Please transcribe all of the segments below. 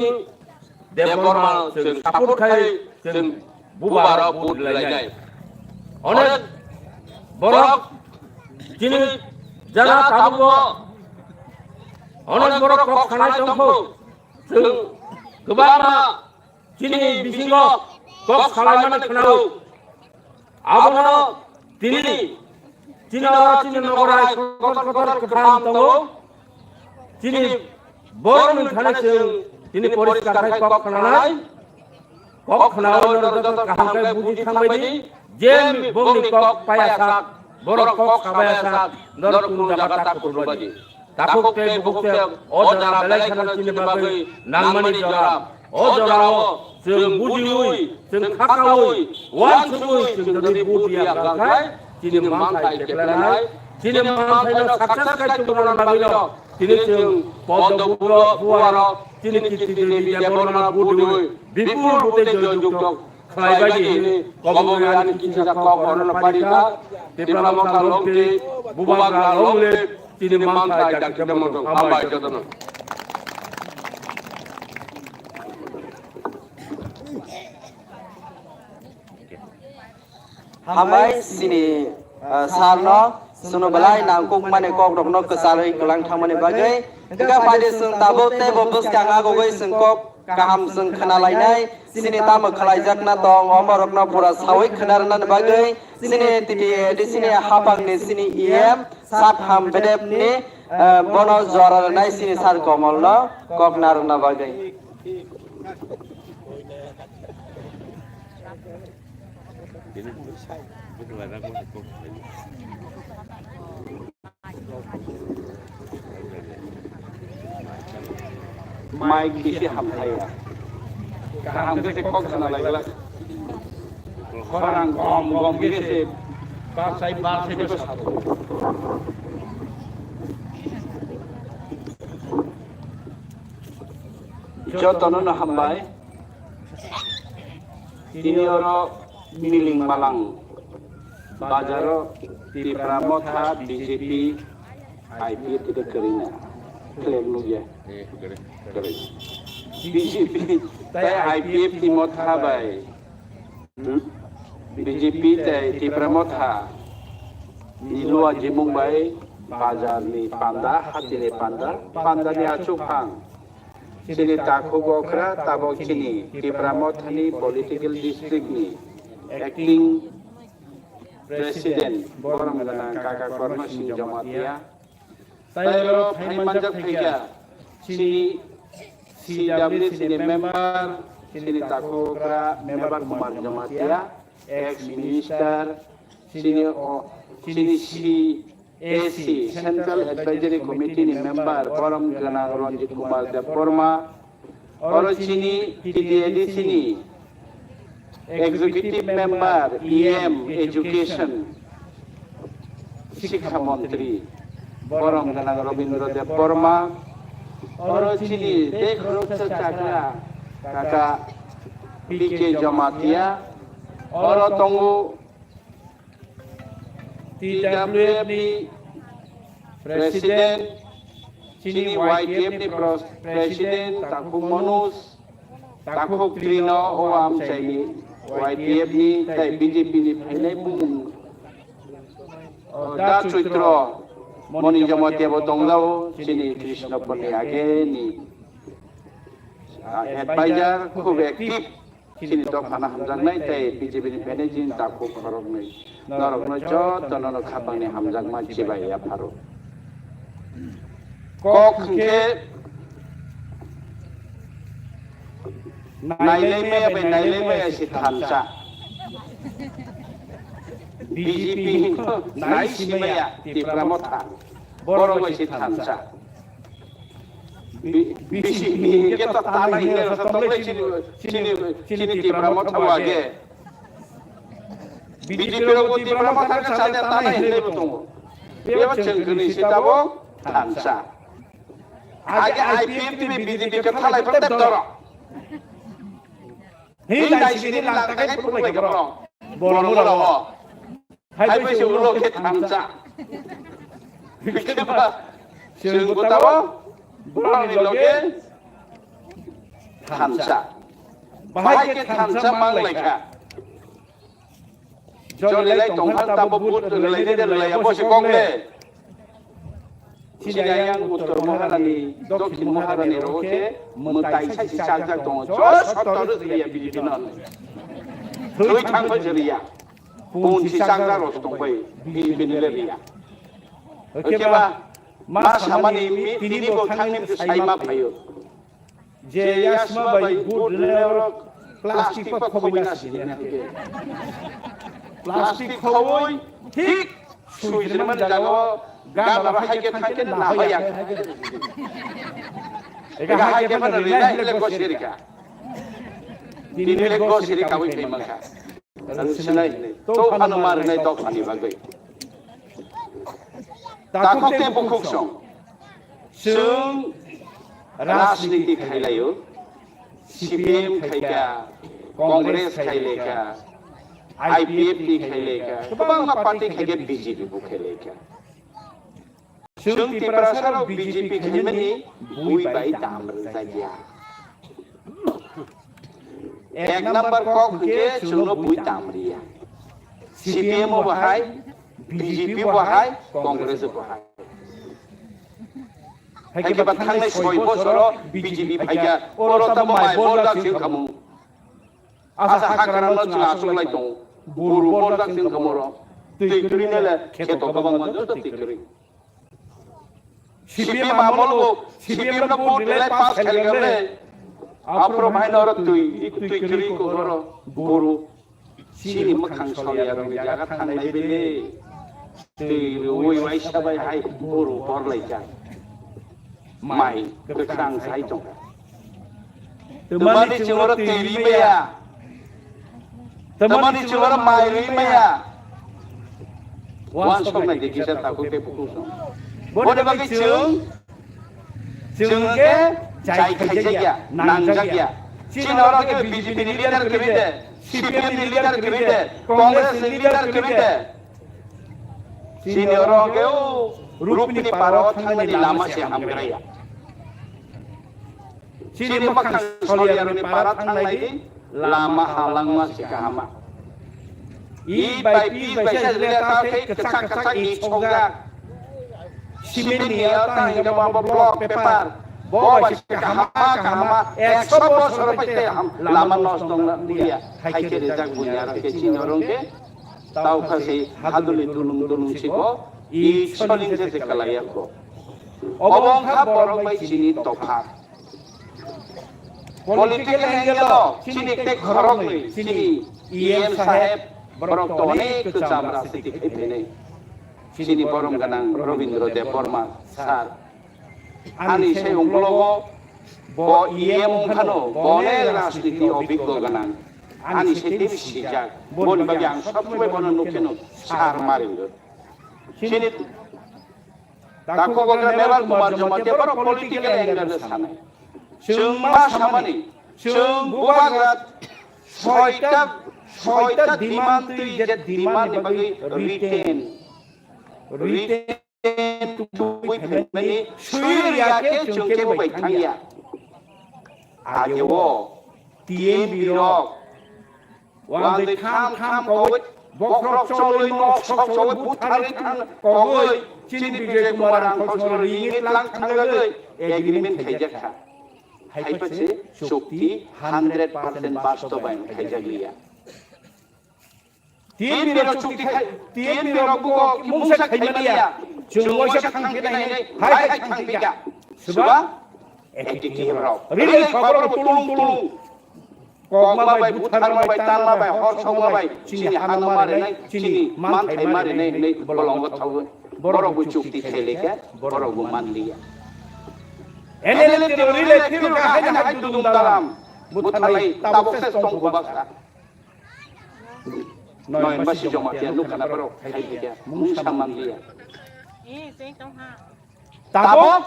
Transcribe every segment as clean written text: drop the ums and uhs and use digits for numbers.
देबबर्मा जों सापर्ट खाय जों बुबाराव बुट लायनाय अनेक बरक दिनै जाना ताबो अनेक बरक कक खानाय दंखौ जों गोबांना दिनै बिसिङाव कक खालायनानै खोनाव आबनो दिनै दिनै नगराय कटर कथाम दङ दिनै बर'नि थानायजों दिनै परिष्कार कक खानाय कक खानाव गाहामखाय बुजि थांबायदि जे बंनि कक पायासाक बर' कक खाबायासाक नरकुन जागा ताकुर बादि ताकुकते बुकुकते अ जरा बेलाय खाना दिनै बागै नांमानि जरा अ जराव जों बुजियै जों खाखावै वान सुबुय जों जुदि बुदिया गांखाय दिनै मांखाय खेख्लानाय दिनै मांखायनो साक्सेस खाय तुगुरान बागैल दिनै जों पद्म बुवाराव दिनै किति देवी देबबर्मा बुदुय बिपुल बुते जय जुग खालायबायदि कबगयानि किसा कक अरन पारिका तेब्रामो खालंते बुबाग्रा लंले दिनै मांखाय दाकिदमन हामबाय जतन हामबाय सिनि सारनो सुनो बलाय नांकुक माने कक दखनो कसारै गलां थांमाने बागै गा फादे जों ताबो ते बबस काङा गगै जों कक गाहाम जों खोनालायनाय सिनि ताम खलायजाकना दं अमरकना पुरा सावै खोनारनान बागै सिनि तिति एदिसिनि हापांनि सिनि इएम सात हाम बेदेबनि बनो जरानाय सिनि सार कमलनो कक नारना बागै माइ किसे हामथाया गाहाम से कक खाना लायला खरां गम गम गेसे बासाय बासाय साबो जतन हामबाय तिनियर मिलिं मालां बाजार तिप्रामथा बीजेपी आईपी तिके करिना क्लेम नुगे करे बीजेपी ताय आईपीएफ तिमथा बाय बीजेपी ताय तिप्रामथा निलुआ जिमुंबाय बाजारनि पान्दा हातिनि पान्दानि आचुफां सिनि ताखु गखरा ताबो खिनि तिप्रामथानि पलिटिकल डिस्ट्रिक्टनि एक्टिंग प्रेसिडेंट बरमगना काका कर्म सिंह जमातिया तायरो फाइमानजा फैगा सिनि सीडब्ल्यू सिनि मेंबर सिनि ताखुग्रा member Kumar Jamatia ex minister सिनि एसी सेंट्रल एडवाइजरी कमिटी नि मेंबर बरमगना रंजित कुमार देबबर्मा और सिनि टीडीएडी सिनि एग्जीक्यूटिव मेंबर ईएम एजुकेशन शिक्षा मंत्री बरमगना रविंद्र देबबर्मा और चिनी देखरोच चाकरा काका पीके जमातिया और तंगु टीडब्ल्यूएफ नि प्रेसिडेंट चिनी वाईटीएफ नि प्रेसिडेंट ताकु मनोज ताकु क्रीनो ओआम चाइनी वाईटीएफ नि ताई बीजेपी नि फैनाय बुं दा चैत्र मनि जमातियाबो दंलावो चिनी कृष्णपनि आगेनि एडवाइजर खूब एक्टिव चिनी दखाना हामजांनाय ताई बीजेपी नि फैनाय जिन ताकु खरगनै नरकनो जतन खापांनि हामजां मानसि बाया फारो कखंखे नायलाय एसे थानसा बीजेपी नाय सिमाया तिप्रामथा बर' एसे थानसा बीजेपी के तो ताना हिने रसतले चिनी तिप्रामथा वागे बीजेपी रो तिप्रामथा का साथे ताना हिने बतंगो बेव चंगनि सिताबो थानसा आगे आईपीएफ में बीजेपी के थालाय पर दर हे नायसिनि लांताखाय फुटबाय गरो बर'मोलाव हायबै सेउलो के थानसा बिखेबा जोंबो ताबो बर'नि लगे थामसा बाहाय के थामसा मांगलायखा जलेलाय दंफां ताबो बुट लेलाय देलाय बसे गंले सिनायां उत्तर महारानी दक्षिण महारानी रोके मोताय साइसि जागजाग दङ ज सत्तर रिया बिदिनो थै थांबो जरिया पुनसि जागजा रस दंबाय बिदिनो रिया ओकेबा मा सामानि बिनि बोथांनि साइमा फायो जे यासमा बाय बुट लेरो प्लास्टिक पर खबैना सिने प्लास्टिक खबै ठीक सुइजरमान जागो गाबा हायके थांके ना हाया एगा हायके मन रिलाय गोसिरिका दिने गोसिरिका बै फैमाखा रंसिनाय तो फानो मारनाय दखानि बागै दाखते बखौसं जों राजनीति खायलायो सीपीएम खायगा कांग्रेस खायलेगा आईपीएफ खायलेगा गोबां पार्टी खायगे बीजेपी बो खायलेगा जों तिप्रासाराव बीजेपी खायमानि बुई बाय दामर जागिया एक नंबर कक के जोंनो बुई दामरिया सीपीएम बहाय बीजेपी बहाय कांग्रेस बहाय हायके बाथांनाय 6 बोसोराव बीजेपी फायगा अरता माय बलदासिं खामु आसा हाग्रानो जों आसुलाय दं बर बलदासिं खामरो तैक्रिनेले खेतो गोबां मानो तैक्रि सीपीएम आमलबो सीपीएम न बोर्ड लेलाय पास खायलेगले आफ्रो भाइनर तैक्रि कोरो बर सिरि मखां सलियारो जागा थांनाय बेले तै ओइ वाइसाबाय हाय बर बरलायजा माइ गोख्रां साइ दं तमानि चिंगर तेरिमाया तमानि चिंगर माइरिमाया वान संनाय देखिसा ताकु ते पुकुसं बोले बागै जोंगे जाय खायजागिया नांजागिया चिनर के बीजेपी नि लीडर करिदे सीपीएम नि लीडर करिदे कांग्रेस नि लीडर करिदे चिनर के रूपनि पारो थांनायनि लामा से हामग्राया सिनि मखां सलियारनि पारा थांनायनि लामा हालांमा सिगाहामा इ बाय पि बाय सेलेता थै कचा कचा इ छौगा सिमेनिया तांगा बाबा ब्लक पेपर बो बाय सिगाहामा 100 बोसोर पते हम लामा नस दं लिया हायके रेजाक बुनिया के चिनरंगे ताव खासि हादुलि दुलुं सिगो इ सलिं जे कलायाखो अबंखा बरक बाय सिनि तफा पॉलिटिकल एंगल चिनी के खरक चिनी ईएम साहेब बरक तने कचाम राजनीति खैफेनै चिनी बरम गनां रविन्द्र देव बर्मा सार आनि से अंगलगो ब ईएम खानो बने राजनीति अभिज्ञ गनां आनि से देव सिजा बन बागि आं सबसे बन नुकेनो सार मारिंगो चिनी ताको गग्रा मेबार कुमार जमाते बरक पॉलिटिकल एंगल सानाय जों मा सामानि जों बुबाग्रा सयता डिमान्ड तुइ जे डिमान्ड बागै रिटेन तुइ फैमानि सुइरियाके जोंके बाय थांगिया आगेवो टीएन बिरक वांदै थाम कवै बक्रक चलै नक सब चलै बुथारै थां कवै चिनि बिजय कुमार आं खसर रिंगित लां थांगै एग्रीमेंट खायजाखा हाइपसे शक्ति 100% वास्तवायन खायजागिया तीन बिरो शक्ति तीन बिरो को मुंसा खायमानिया जोंवैसा थांफेनाय हाय थांफेगा सुबा एटिटिभ राव रिलै खबर तुलुं ककमा बाय बुथारमा बाय तानमा बाय हरसंमा बाय चिनि हाना मारिनाय चिनि मान थाय मारिनाय नै बलंग थावो बरगु शक्ति खायलेगा बरगु मानलिया एनेले रिले थिरु गाहाय हाय दुदुं दालाम बुथारलाय ताबकसे सं गुबाखा नय बासि जमातिया लुखाना बरो खायलिया मुंसा मानलिया ए सें तंहा ताबक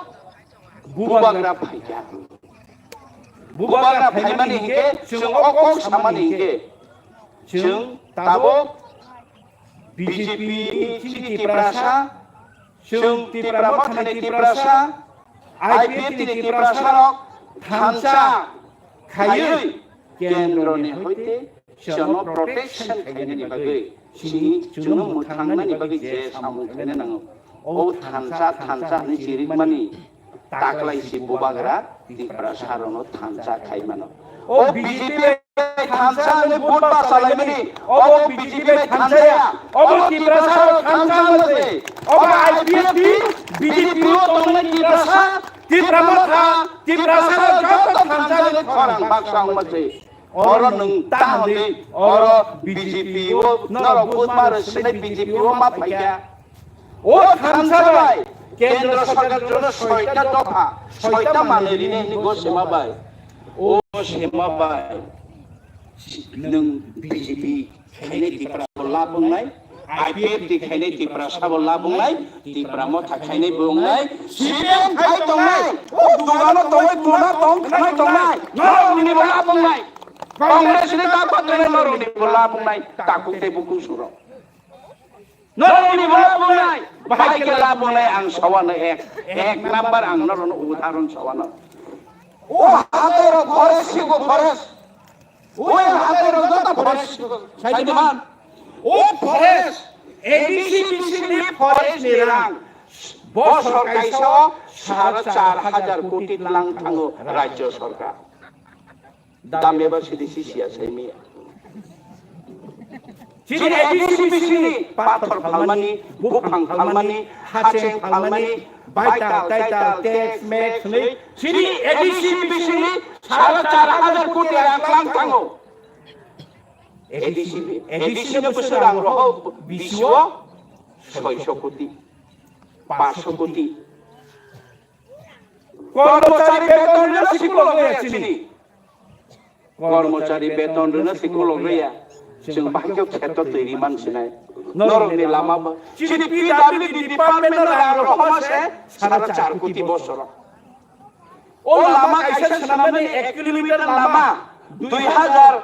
बुबाग्रा फायजा बुबाग्रा फायमानि हिके जों अकक सामानि हिके जों ताबक बीजेपी चिनि तिप्रासा जों तिप्रा मथानि तिप्रासा आईपीएफ नि तिप्रासारक थामसा খাইयै কেন্দ্রनि হইতে जोंनो protection खायनायनि बागै सिनि जोंनो मुथांनायनि बागै जे सामु खायनो नांगौ ओ थानसा नि जिरिमानि ताकलाइसि बुबाग्रा दिफ्रा सारनो थानसा खायमानो ओ बीजेपी थानसा ने बुट बासालायमनि ओ बीजेपी थानसाया ओ दिफ्रा सार थानसा मसे ओ आईपीएफटी बीजेपी ओ तंगने दिफ्रा मथा दिफ्रा सार जत थानसा ने खरां बाक्सां मसे और नंताहने और बीजेपी वो नरो बुधवार से बीजेपी वो मा फैया ओ थानसाबाय केंद्र सरकार जोनो सयता दफा सयता मानेरिने निगो सेमाबाय ओ सेमाबाय नों बीजेपी खायने दिफ्रा बोला बुंनाय आईपीएफ दिखायने दिफ्रा साबला बुंनाय दिफ्रा मथा खायने बुंनाय सीएम खाय दंनाय ओ दुगानो दंनाय गुना दं खाय दंनाय नरो नि बोला बुंनाय कांग्रेस ने दापा करे नरोनी बोला बुंनाय ताकुते बुकु सुरो नरोनी बोला बुंनाय बाहाय के ला बुंनाय आं सवानो एक नंबर आं नरोनो उदाहरण सवानो ओ हातेरो फरेस्ट को फरेस्ट ओ हातेरो जता फरेस्ट साइदमान ओ फरेस्ट एडीसी बीसी ने फरेस्ट निरां बसर काइसो 4,500 कोटी लां थांगो राज्य सरकार दामेबा सिदिसि सियासैमि सिनि एडीसीबीसी पाथर फालमानि बुफां फालमानि हाचें फालमानि बाइटाल टाइटाल टेक्स मेक्स नै सिनि एडीसीबीसी 4,500 कोटी रां थांगौ एडीसी ने बोसोर रां रहो बिसिओ 600 कोटी 500 कोटी कर्मचारी बेतन न सिकुल गयासिनि कर्मचारी बेतन ऋण सिकुलग्रया जों बाहायखौ क्षेत्र तैरि मानसिनाय नरनि लामा सिनि पीडब्ल्यूडी डिपार्टमेंट रां रखमासे 4.5 कोटी बसर ओ लामा कायसा सनामनि 1 किलोमीटर लामा 2006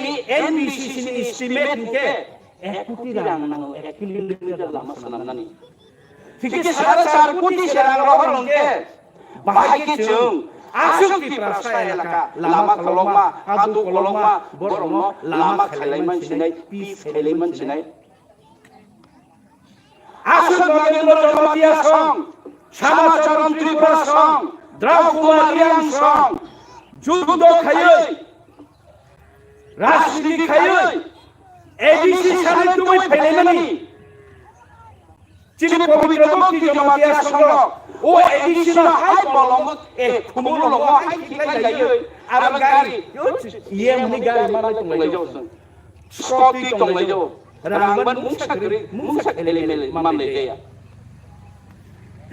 नि एनबीसीसी नि एस्टिमेट के 1 कोटी रां नांगौ 1 किलोमीटर लामा सनामनानि थिके 4.5 कोटी रां रखलंके बाहायके जों आसुक दिफ्रासा एलाका लामा कलमा हादु कलमा बरम लामा खायलाय मानसिनाय पिस खायलाय मानसिनाय आसुक नगेन्द्र जमातिया सं समाचरन त्रिपुरा सं द्रौपदी सं जुद खायै राजनीति खायै एडीसी सानै तुमै फैलायनानै चिनि पवित्र भक्ति जमातिया संग ओ एडीसी न हाय बलंग ए खुमुल लंग हाय खिलाय जायो आरो गारि ये मनि गारि मानाय दंलाय जौसन स्कॉटी दंलाय जौ रांबन मुंसा एलेमेले मामले जाया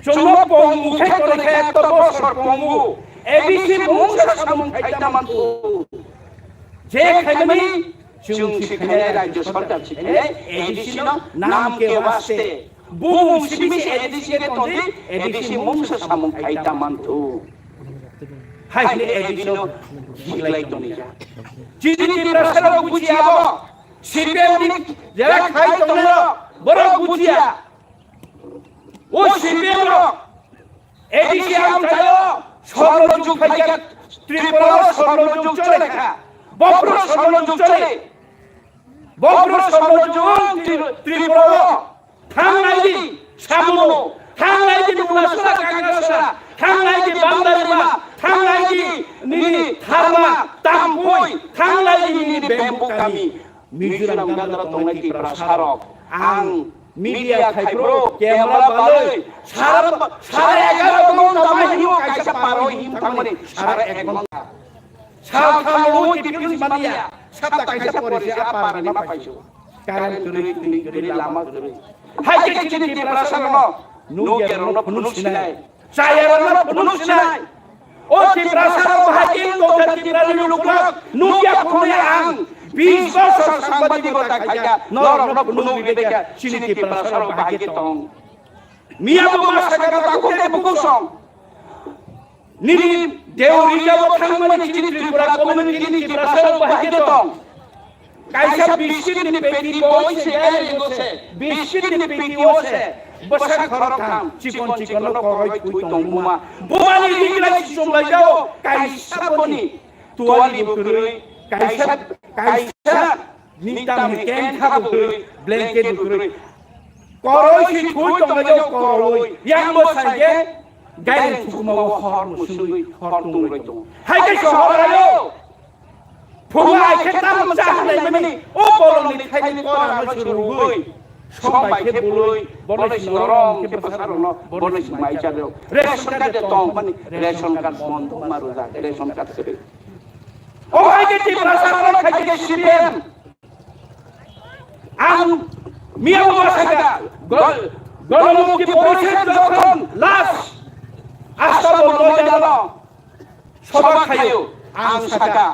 जोंनो मुखे तोरेखे एक बसर पंगु एडीसी मुंसा सामुं खायता मानथु जे खायमनि जों सिखायनाय राज्य सरकार सिखायनाय एडीसी न नाम के वास्ते बुम सिबिसि एडीसी के तोंदि एडीसी मुंसा सामुं खायता मानथु हायने एडीसी न हिलाय तोनिजा जिनि प्रसर बुजियाबो सीपीएम जरा खाय तोंनो बरो बुजिया ओ सीपीएम रो एडीसी आम जायो स्वर्णजुग फायगा त्रिपुरा स्वर्णजुग चले खा बब्र स्वर्णजुग चले बब्र स्वर्णजुग त्रिपुरा थांनायदि सामुनो थांनायदि नुलासरा कांग्रेसरा थांनायदि बांदारिमा थांनायदि निनि थारमा तामपय थांनायदि निनि बेम्बु गामि मिजोराम गान्द्रा तंनायदि प्रसारक आं मीडिया खायब्रो कैमरा बालै सारे 11 घंटा माहियो कायसा पारो हिम थांमनि सारे 1 घंटा साल खालो टिपिस मानिया साता कायसा परिसे आपारनि मा पाइसो कारण तुरि लामा तुरि हाय के चिनि प्रसारन नो गेरन फनुसिनाय सायरन फनुसिनाय ओ प्रसार बाहाय के तो तिरानि लुकलक नो के फने आं 20 বছর সাংবাদিকতা খাইয়া নরন ফनु বিবেকা চিনি প্রসার বাহাই के तंग मिया बुमा सागा ताकुते बुकुसं निनि देउरियाव थांमनि चिनि त्रिपुरा कमिउनिटिनि प्रसार बाहाय के तंग कायसा बिस्किट नि पेटी बयसे गायलेगोसे बिस्किट नि पेटी ओसे बसा खरखाम चिकन चिकन करय थुइ तंगुमा बमानि लिगलाय सिसमलायजाव काइसाबनि तुवालि बुकुरै काइसा निताम केन खाबुकुरै ब्लेंकेट बुकुरै करय सि थुइ तंगलायजाव करय यांबो साइगे गायरें थुकुमाव हर मुसुइ हर तुंगरै दं हायके सहरायो फुङा आइखेताम जाहनायमनि ओ बलनि खायनि करामा सुरुगै সমবাই কে বলই বলে নরম কে প্রসারণ বলে মাইচালো রেশন কার্ড তো মানে রেশন কার্ড বন্ধ মারু যা রেশন কার্ড করে ও আইকে টি প্রসারণ খাইকে সিপিএম আম মিয়া বাসাকা গণমুক্তি পরিষদ যখন লাশ আস্তাবল ময়দান সভা খায়ো আম শাখা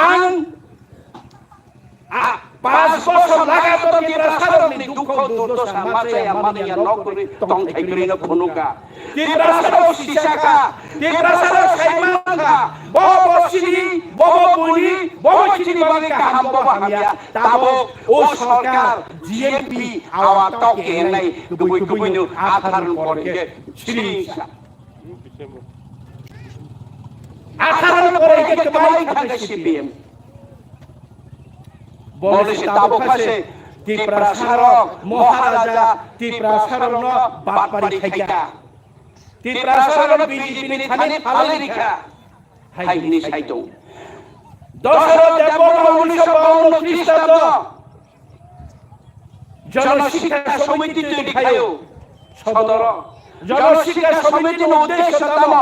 আম 5 বছর লাগাতার তিব্রা সারনি দুঃখ দুর্দশা মাঝে আমানিয়া নকরি তং থাইকরি না ফনুকা তিব্রা সার শিশাকা তিব্রা সার সাইমানকা ববপুরি ববচিনি বাগে কাহাম বহামিয়া তাবো ও সরকার জিএমপি আওয়া তকে নাই দুবই দুবইনো আধারণ করে ছিরিসা আধারণ করে কে কমাই খাতে সিপিএম বলে তাবো খাসে তিব্রা সারক মহারাজা তিব্রা সারন বাটপাড়ি খাইকা তিব্রা সারন বিজেপি থানে ফালে রিখা হাইনি সাইতো 10 দেববর্মা 1952 খ্রিস্টাব্দ জনশিক্ষা সমিতি তৈরি খায়ো সদর জনশিক্ষা সমিতির উদ্দেশ্যতম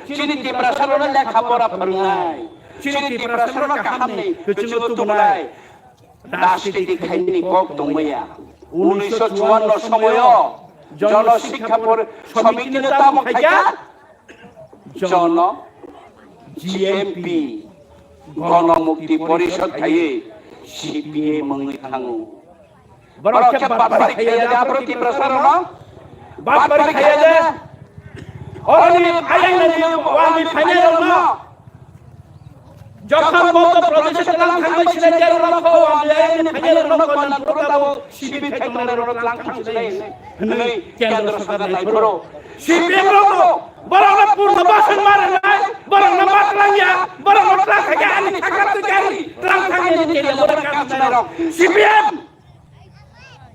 চিনি তিব্রা সারন লেখাপড়া ফরনাই চিনি তিব্রা সারন কাহাম নেই কিছু তুবনাই রাষ্ট্রীয় খাইনি কক দংমাইয়া 1954 সময় জনশিক্ষা সমিতির নাম খাইয়া জন জিএমপি গণমুক্তি পরিষদ খাইয়ে সিপিএম মঙ্গি থাঙ্গু বরকে বাটপাড়ি খাইয়া যা প্রতি প্রসারণ বাটপাড়ি খাইয়া যা অরনি আইনে ওয়ানি ফাইনাল না যখন মত প্রদেশে লাং থাঙ্গাই ছিলেন যার রকো আইনে ফাইনাল রকো না প্রতাবো সিপি ফাইনাল রকো লাং থাঙ্গাই নাই কেন্দ্র সরকার নাই ধরো সিপিএম রকো বরং পূর্ণ বাসন মারে নাই বরং মাতলাইয়া বরং ট্রাক থেকে আনি থাকাতে গাড়ি ট্রাক থাঙ্গাই নিতে বরং কাজ নাই রক সিপিএম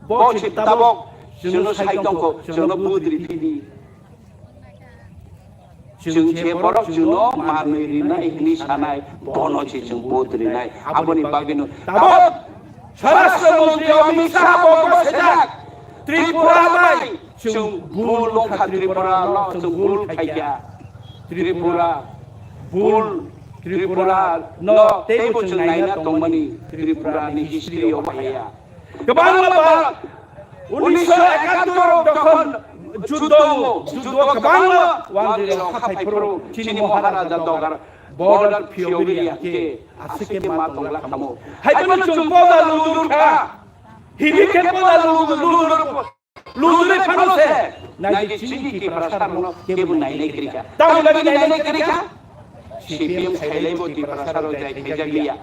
বচি তাবক জুনো সাইতংকো জুনো বুদ্রি ফিদি जों जेबरक जुनो मानरिनाय हिनि सानाय बनोछि जों बोद्रिनाय आबनि बागिनो ताबो स्वराष्ट्र मन्त्री अमित शाह बको सेजाक त्रिपुरा बाय जों बुल लंखा त्रिपुरा जों बुल खाइया त्रिपुरा बुल त्रिपुरा न तेबो जों नायना दंमनि त्रिपुरानि हिस्ट्रि अबाया गोबां बार 1971 যখন যুদ্ধ গোবাং ওয়ানদিল খাফাইফোর চিনি মহারাজা দগার বর্ডার ফিওরিয়াকে আসকে মা তংলা খামো হাইবন চুম্পদা লুলুরখা হিবিকে পদা লুলুরে ফানছে নাই চিনি কি প্রসারণ কেবু নাই নাই করিকা তাও লাগি নাই নাই করিকা সিপিএম খাইলেবো তি প্রসারণ যাই খাইজাগলিয়া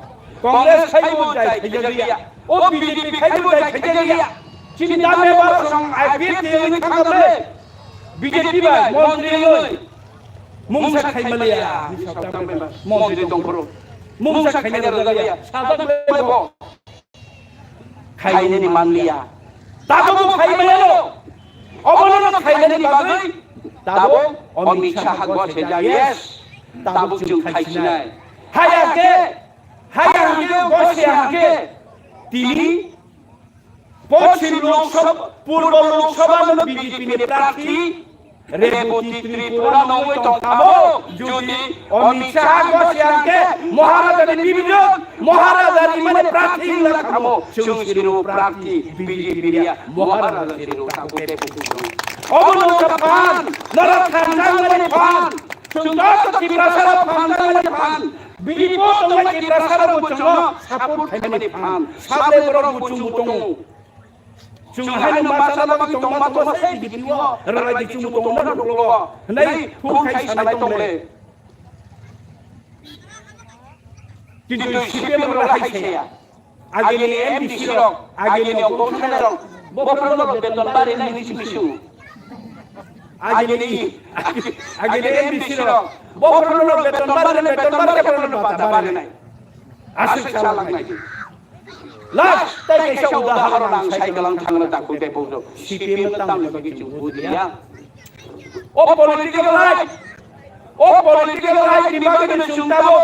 কংগ্রেস খাইবো যাই খাইজাগলিয়া ও বিজেপি খাইবো যাই খাইজাগলিয়া চিনি দামে বাসং আইপিএ তে খামলে বিজেপি বাই মন্ত্রী লই মুংসা খাইমালিয়া মন্ত্রী দংখরো মুংসা খাইনা রাজালিয়া সাজাক লেবো খাইনেনি মানলিয়া তাবো খাইমালিয়া অবলন খাইনেনি বাগৈ তাবো অমিত শাহ গছে যাইয়েস তাবো জুং খাইছিনাই হায়াকে গছে আগে তিনি পশ্চিম লোকসভা পূর্ব লোকসভা বিজেপি প্রার্থী রেবতী ত্রিপুরা নয় তংখাবো যদি অমিত শাহ গছিয়াকে মহারাজার বিবিধ মহারাজার মানে প্রার্থী লাখামো সুংশিরু প্রার্থী বিজেপি রিয়া মহারাজার সিরু তাকতে পুতুন অবনক পান নরখান জাঙ্গলে পান সুন্দর ত্রিপুরা সারা পান জাঙ্গলে পান বিজেপি তোমরা ত্রিপুরা সারা বুঝছো সাপোর্ট খাইমানি পান সাবলে বরং বুঝু মুতং Sunghain masalah bagi tongmat tu saya di bawah rai di cuma tongmat tu loh. Nai pun kai sanai tongle. Jadi siapa yang berlahai saya? Agi ni MDC lok, agi ni orang mana lok. বফরল বেতন বাড়ি নাই Nishu আগেনি MBC র বফরল বেতন বাড়ি নাই আসল চালাক নাই লাস্ট তাই এসে উদাহরণ আং সাইকেল থাংনা তাকু তে বউdo সিপিএম তাম লে কিছু বুদিয়া ও পলিটিক্যাল রাইট ni বাগে চুংতাবো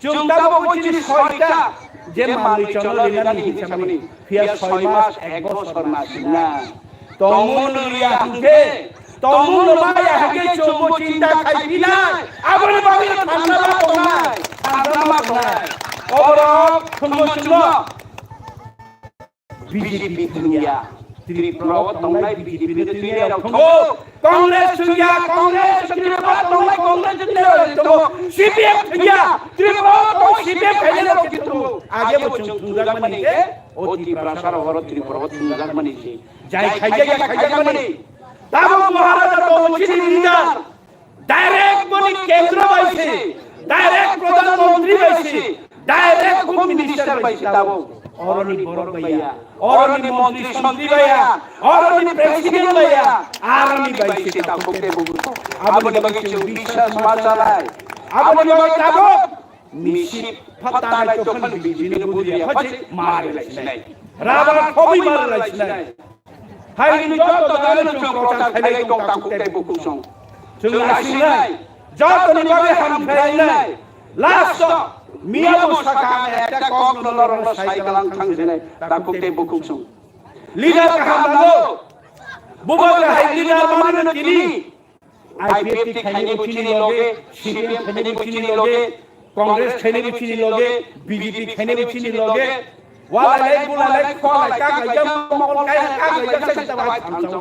চুংতাবো বলছি ছয়টা যে মালি চলো লিনানি হিসাবনি ফিয়া 6 মাস 1 বছর না না তমন রিয়া হুকে তমন মায়া হুকে চোবো চিন্তা খাইবি না আবার বাবি ঠান্ডা মা কোনায় অবরক শুনো বিজেপি দুনিয়া ত্রিপুরা তংলাই বিজেপি দুনিয়া রাখো কংগ্রেস দুনিয়া কংগ্রেস ত্রিপুরা তংলাই কংগ্রেস দুনিয়া রাখো সিপিএম দুনিয়া ত্রিপুরা তো সিপিএম খাইলে রাখো আগে বচুং তুঙ্গাগ মানিকে ও ত্রিপুরা সারা হর ত্রিপুরা তুঙ্গাগ মানিছে যাই খাইয়া মানি তাবো মহারাজা তো বলছি লিডার ডাইরেক্ট মনি কেন্দ্র বাইছে ডাইরেক্ট প্রধানমন্ত্রী বাইছে ডাইরেক্ট হোম মিনিস্টার বাইছে তাবো অরনি বড় ভাইয়া অরনি মন্ত্রী সন্ত্রী ভাইয়া অরনি প্রেসিডেন্ট ভাইয়া আরনি বাইছে তাকো কে বুবু আবনি বাগে বিশ্বাস মাচালায় আবনি বাগে তাবো মিশি ফাতা নাই তখন বিজিনে বুদিয়া হচ্ছে মারে লাইছে নাই রাবার কবি মারে লাইছে নাই হাইনি যত দানো চোকটা খাইলে তো তাকো কে বুবু সং চুলাসি নাই যত নিবাগে হাম ফেরাই নাই লাস্ট মিয়া বসাকা একটা কক নলর সাইকেল আং থাংছে নাই তাকো কে বুবু সং লিডার কাহাম দানো বুবা হাই লিডার মানন কিনি আইপিএফ খাইনি বুচিনি লগে সিপিএম খাইনি বুচিনি লগে कांग्रेस खेने भी चीनी लोगे बीजेपी खेने भी चीनी लोगे वाला लाइक बुला लाइक कॉल लाइक का जब मॉल का जब से दवाई खांचो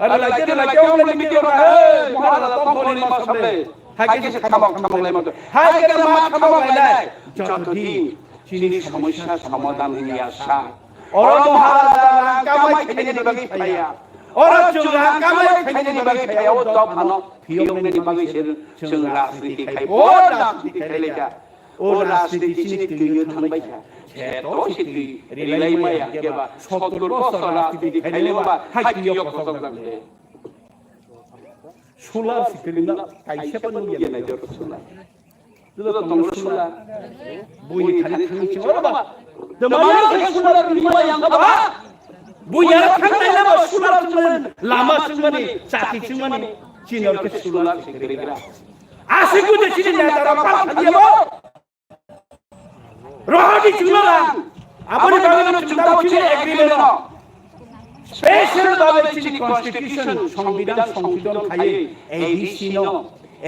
अरे लाइक ओले मीडिया है महाराज तो बोली मा सबले हाय के खामो लाई मत हाय के मा खामो लाई যতদিন চীনি সমস্যা সমাধান হইয়া আসা और महाराज का माई खेने निबागी खाया और चुंगा का माई खेने निबागी खाया वो तो फानो फियो ने निबागी जों राजनीति खाय ओ राजनीति खायलेगा ओ राजनीति चीनी तुयो थांबाय था तो सिद्धि रिलाई माया केबा 70 বছর রাজনীতি খাইলেবা হাইকিयो कसम লাগলে সুলার সিকলিনা কাইছে পন নিয়ে নাই জর সুলা তো তোমরা সুলা বই খালি খাইছে ও বাবা দমানো সুলার নিমা yang বাবা বুইয়া খাইলে না সুলার লামা সুমানি চাতি সুমানি চিনর কে সুলার সিকলিনা আসিকু দে চিনি না তারা পাল দিয়েবো রহাদি চুলালাম আপনি বাংলা চুক্তি হচ্ছে এগ্রিমেন্ট স্পেশাল ভাবে চিনি কনস্টিটিউশন সংবিধান সংশোধন খাইয়ে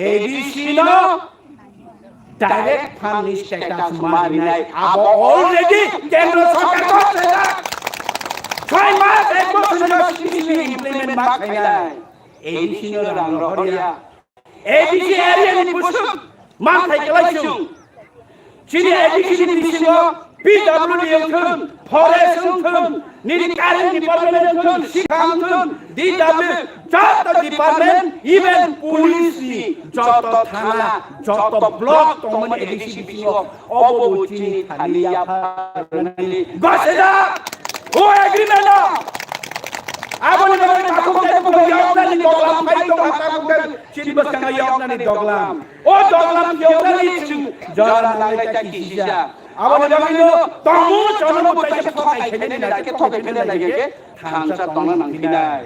ADC no direct fund status মারি নাই আব অলরেডি কেন্দ্র সরকার করছে 6 মাস 1 বছর চিনি ইমপ্লিমেন্ট মা খাই নাই এডিসি নো রাং রহরিয়া এডিসি এরিয়া নি পুসুক মান থাই গলাইছুং চিনি ADC দিছিনো PWD thun forest thun nirikarin department thun sikham thun DW joto department even police ni joto thana joto block tomon edisi bisio obo chini thaliya pharnili goseda o agreement no aboni bani takukte ko yokna ni doglam phai to takukte chini basanga yokna ni doglam o doglam yokna ni jara nai ta kisija আবার জামিনো তমু চলনো পয়সা ঠকাই খেলে লাগে ঠকাই খেলে লাগে থানসা তনা নাংকিনাই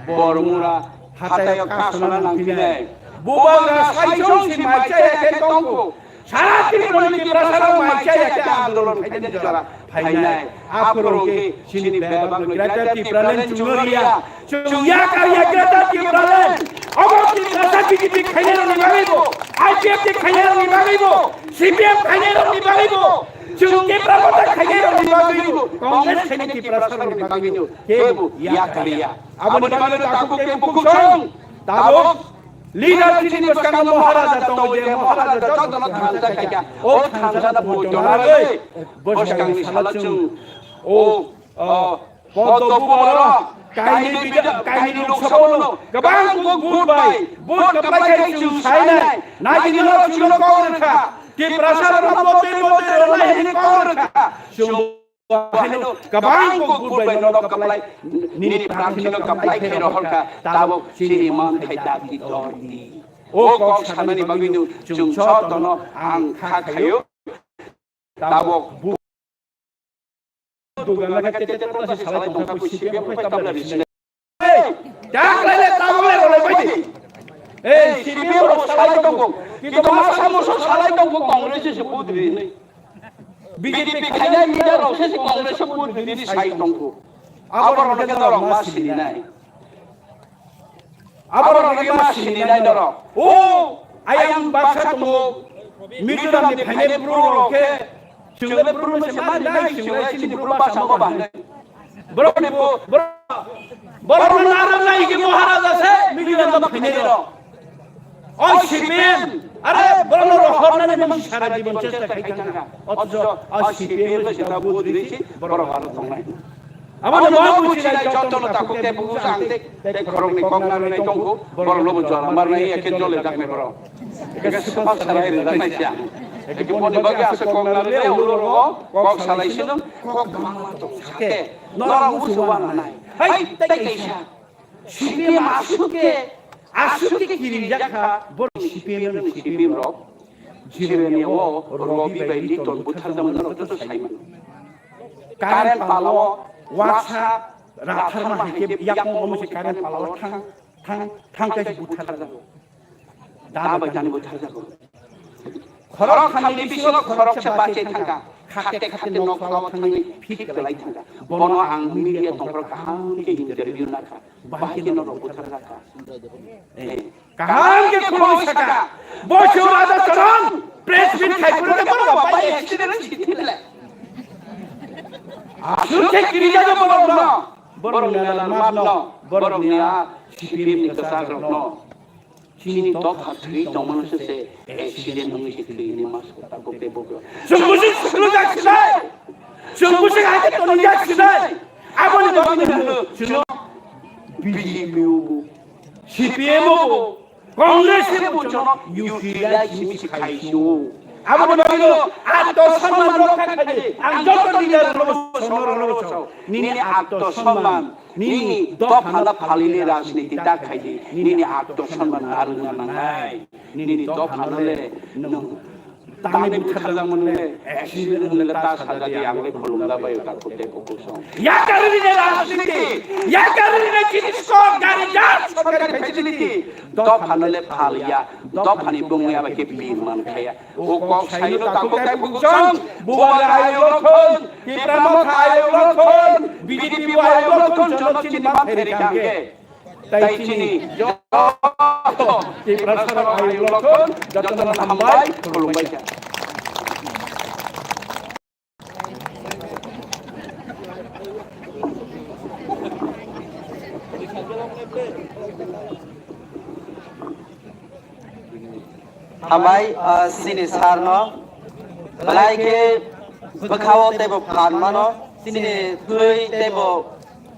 বরমুরা হাতায় কাসনা নাংকিনাই বুবাগা সাইজং C মাইচা একে টংকো সারা ত্রিপুরানি প্রসারং মাইচা একে আন্দোলন খাইতে জরা ফাইনাই আপরোকে সিনি বেবাগ গ্রেটার ত্রিপুরালেন চুরিয়া চুইয়া কারিয়া গ্রেটার ত্রিপুরালেন অবকি কাসা বিজেপি খাইলে নিবাইবো আইপিএফ খাইলে নিবাইবো সিপিএম খাইলে নিবাইবো চুকে প্রবতা খাইয়ে নিবাগিনো কংগ্রেস খেনে প্রসার নিবাগিনো কেবু ইয়া কালিয়া আবনি বালে তাকু কে পুকুছং তাবো লিডার চিনি বসকাঙ্গ মহারাজা তো যে মহারাজা যত না থানসা খাইয়া ও থানসা না ভোট জনালে বসকাঙ্গ সালাচু ও পদবুবর কাহিনী লোকসভানো গবাং বুট বাই বুট কাপাই খাইছু সাইনাই নাইদিনো চুলো কংগ্রেস কে প্রসার রপতে মতে রলাই Congress Bahino kabang ko gulbay no kaplay nini pramchino kaplay khero holka tabo sini man thaita ki tordi o kok sanani baginu chungcho tono ang kha khayo tabo dugan laga tete ta salai tongka ku sibem ko kabla bisne dak lele tabo le rolai bai sibem ro salai tongko কিন্তু মাসা মসো salai tongko Congress se budri nei BJP kaya media rose se Congress pun diri sai tongku. Abor lagi dorong masih dinai. Abor lagi masih dinai dorong. Oh, ayam baksa tunggu. Mitra ni phane pro ke. Chungle pro me se ma dai chungle sini pro ba sama ba. Bro ne bro naram nai ke Maharaja se mitra ni phane dorong. Oh Shipen, अरे बरनो हरनाने मन सारा जीवन चेष्टा खाइथांगा अथच CPM ले सेता बुद्धि दिछि बरो भालो थंगनाय आमाने मा बुझिनाय चटल ताको के बुगु सांगते ते खरंनि कंगनानै नै दंगु बरो लोबो जरा मारनाय एके जले दागने बरो एके सफा साराय दागनाय सिया एके मनि बागे आसे कंगनानै उलो रो कक सालायसिनो कक गमांला तो साके नरा उसुवाना नाय हाय ताइकेसा CPM आसुके Asuki kirim jakha bor CPM rok jirene o robi bayi ton buthar zaman ro to saiman karen palawo wasa rathar ma heke yakmo mo se karen palawo thang kai buthar jago da ba jani buthar jago khorok khamni bisilo khorok se bache thanga khate khate nok kawa thangi phik kelai thanga bono ang media tongro kaham ke interview na kha bahike no buthar jaga kaham ke kholo saka bocho ada chorong press meet khai kore bolo bai accident chitile asute kirija jo bolo no borong na map no borong na CPM ni kasar no chini to khatri to manusya se accident ngi chitile ni mas kota ko pe bogo sungguh sungguh jaksinai sungguh ake to ni jaksinai aboni babini suno BJP CPM Congress mo jono UPI simi khaisu aboni babino atto সম্মান রক্ষা খাই ang যত দিগার লব সমর লব nini atto সম্মান nini dophala phalile rajniti ta khai nini atto সম্মান aru nanai nini dophalale tani buthar manle accident le ta saja di angle kholumla bai ta kote kokuso ya karine rajniti ya karine kitisko gari jar sorkari facility dophalale phalia dophani bungya ba ke birman khaya o kok saino ta ko kai bugusong buwala ayo lokhon kipramo ayo lokhon BJP ayo lokhon jono chini ma pheri kange tai chini jo kiprasara ayo lokhon joton hambai khulumbai Hamai sini sarno balai ke bakhawo tebo phanmano sini thui tebo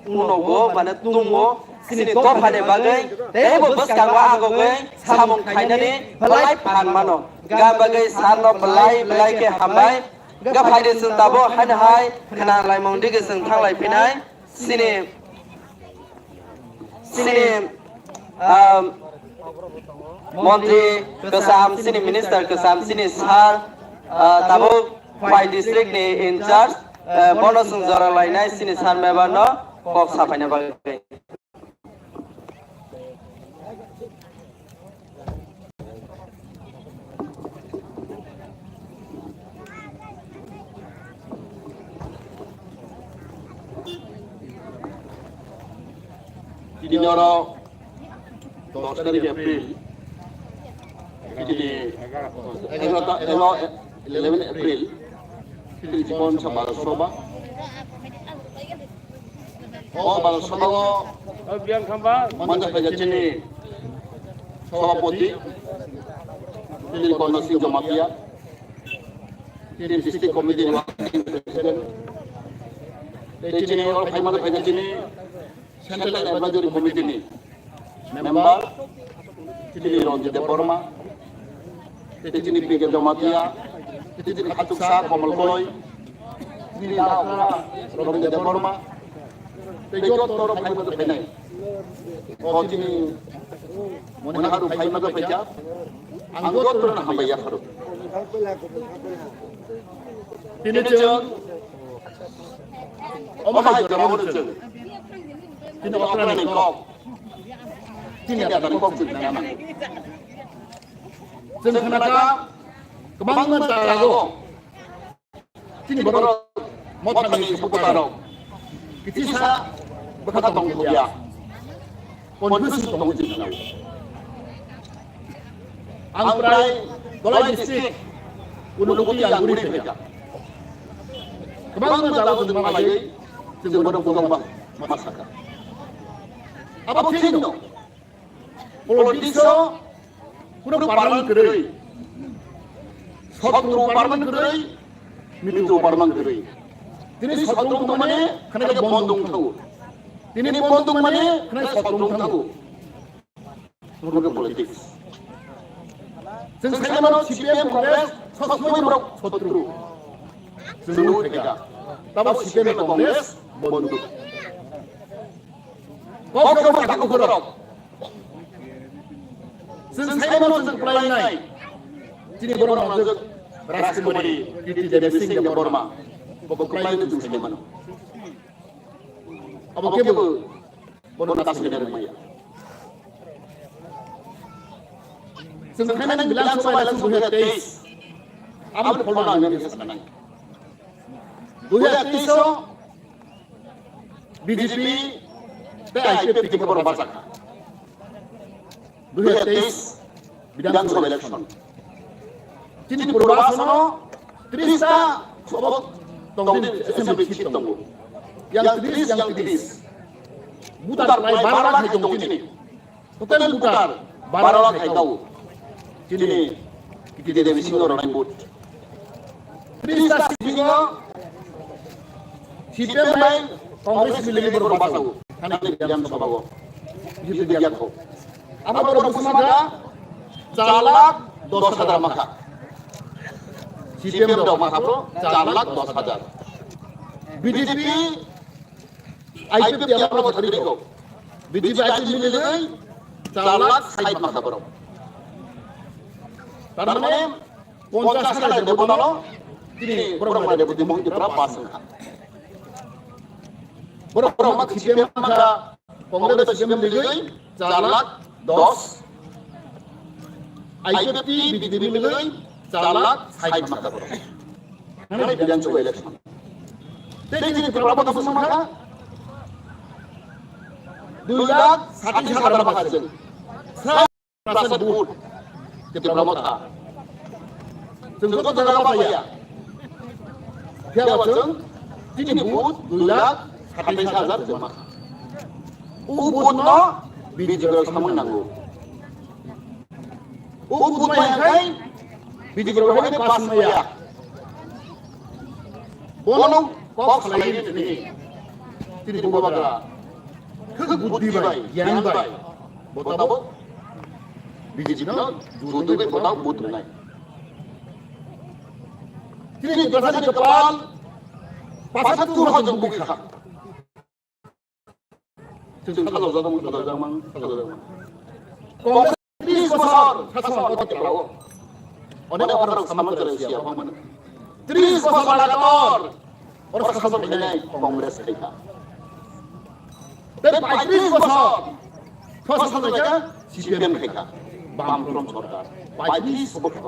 unogo bana tungo sini to phane bagai tebo baskangwa agogai samong khainani balai phanmano ga bagai sarno balai ke hamai ga phaide sung tabo han hai khana lai mong dige sung thanglai pinai sini Menteri Kesam sini Minister Kesam sini Sar tabo Pai District ni in charge bono sung jara lainai sini Sar mebano kok sapaina bagai Dinoro 10 tarik April jadi 11 April Filipon sa Balasoba Balasoba Manja Pajachini Sopoti Filipon Nasing Jomapia District Committee ni Wakil Presiden Tejini Orang Paimana Pajachini Central Advisory Committee ni Member Tijini Ronji Deporma Tijini Pige Jomapia Tijini Hatuksa Komal Koi Ini dah orang jadi Burma. Tejot orang Thai mata penai. Oh ini mana haru Thai mata pejat. Anggot orang hambai ya haru. Ini jen. Omahai jawab jen. Ini orang ni kau. Ini ada kau tu nama. Sebenarnya kebangan tak lagu. Sini baru mau kami sebut tahu. Kita berkata tentang dia. Konfus tentang dia. Angprai Golai District Ulukuti yang gurih mereka. Kebangan tak lagu tentang lagi. Sini baru pulang masyarakat. Apa kini? Politiso পুরো পার্মান করে শত্রু পার্মান করে মিত্র পার্মান করে তিনি শত্রু মানে খানে বন্ধু থাকু তিনি বন্ধু মানে খানে শত্রু থাকু পুরো পলিটিক্স जों साइमानो সিপিএম কংগ্রেস সবসময় বড় শত্রু जों থেকে তবে সিপিএম কংগ্রেস বন্ধু কখনো থাকু করো जों साइमानो जों फरायनाय दिनै बरमा जों राजकुमारी कीर्ति देवी सिंह बरमा बकलायनो जों साइमानो अब केबो बरमा दासने रमाया जों साइमानो बिलान सभा इलेक्शन 2023 आमर फलना आंनि साननाय 2023 बीजेपी ते आईपी के बरमा जाखा 2023 Viধানসভা ইলেকশন তিনি পূর্বাসন 30টা সবক তংদিন এসেম্বলি সিট দङ yang 30 butar প্রায় 12 লাখ দङ তিনি total butar 12 লাখ দङ তিনি কিতি দেবী সিংহ রণাই বুট 30টা সিংহ সিপিএম নাই কংগ্রেস মিলে বরবাসাও খানে বিধানসভা গো জিতে দিয়া গো আমার বরবাসনা 4,10,000 মাখা সিপিএম দাও মাখাবো 4,10,000 বিজেপি আইপি তেলার বছর দিগো বিজেপি আইপি মিলে গই 4,60,000 মাখা বড় তার মানে 50,000 দেব বলো তিনি বড় দেব দি মহিত প্রা পাস বড় মাখ সিপিএম মাখা কংগ্রেস সিপিএম দিগই 4,10,000 आईपी बीजेपी मिले 4,60,000 माखा बरो नाले विधानसभा इलेक्शन तेजी प्रभाव कसम माखा 2,60,000 माखा जों 100% भोट के प्रभाव था जों तो जागा पाया क्या जों तिनि भोट 2,60,000 जों माखा उ भोट न बीजेपी सामन नांगौ Upaya kai biji berbagai pas maya. Bonong kok selain ini. Tidak bawa kebudi baik, yang baik. Botabo biji jino jutu ke botau butuh naik. Tidak berasa di kepal. Pasal tu orang jumpa kita. Kalau zaman. Kongres 30 বছর শাসন করতে পারো অনেক orang sama করে siapa mana 30 বছর লাগাতার ওর শাসন নেই কংগ্রেস থেকে তাই 35 বছর শাসন থেকে সিপিএম থেকে বামফ্রন্ট সরকার 35 বছর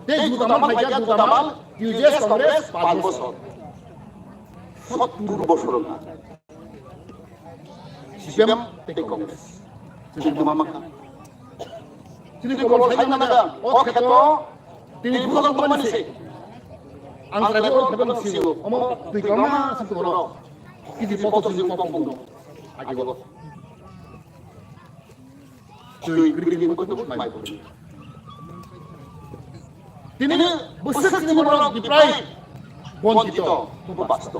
তাই দুতামাল ইউজেস কংগ্রেস 5 বছর 70 বছর না সিপিএম থেকে Congress Jadi mama kan. Jadi kalau saya nada, oh keto, tini bukan teman sih. Antara itu keto sih, omo pikirnya satu orang. Kita foto sih kompong. Aja gua. Cuy, gini betul mai boleh. Tini besar sini orang di play. Bon kita, tu pasto.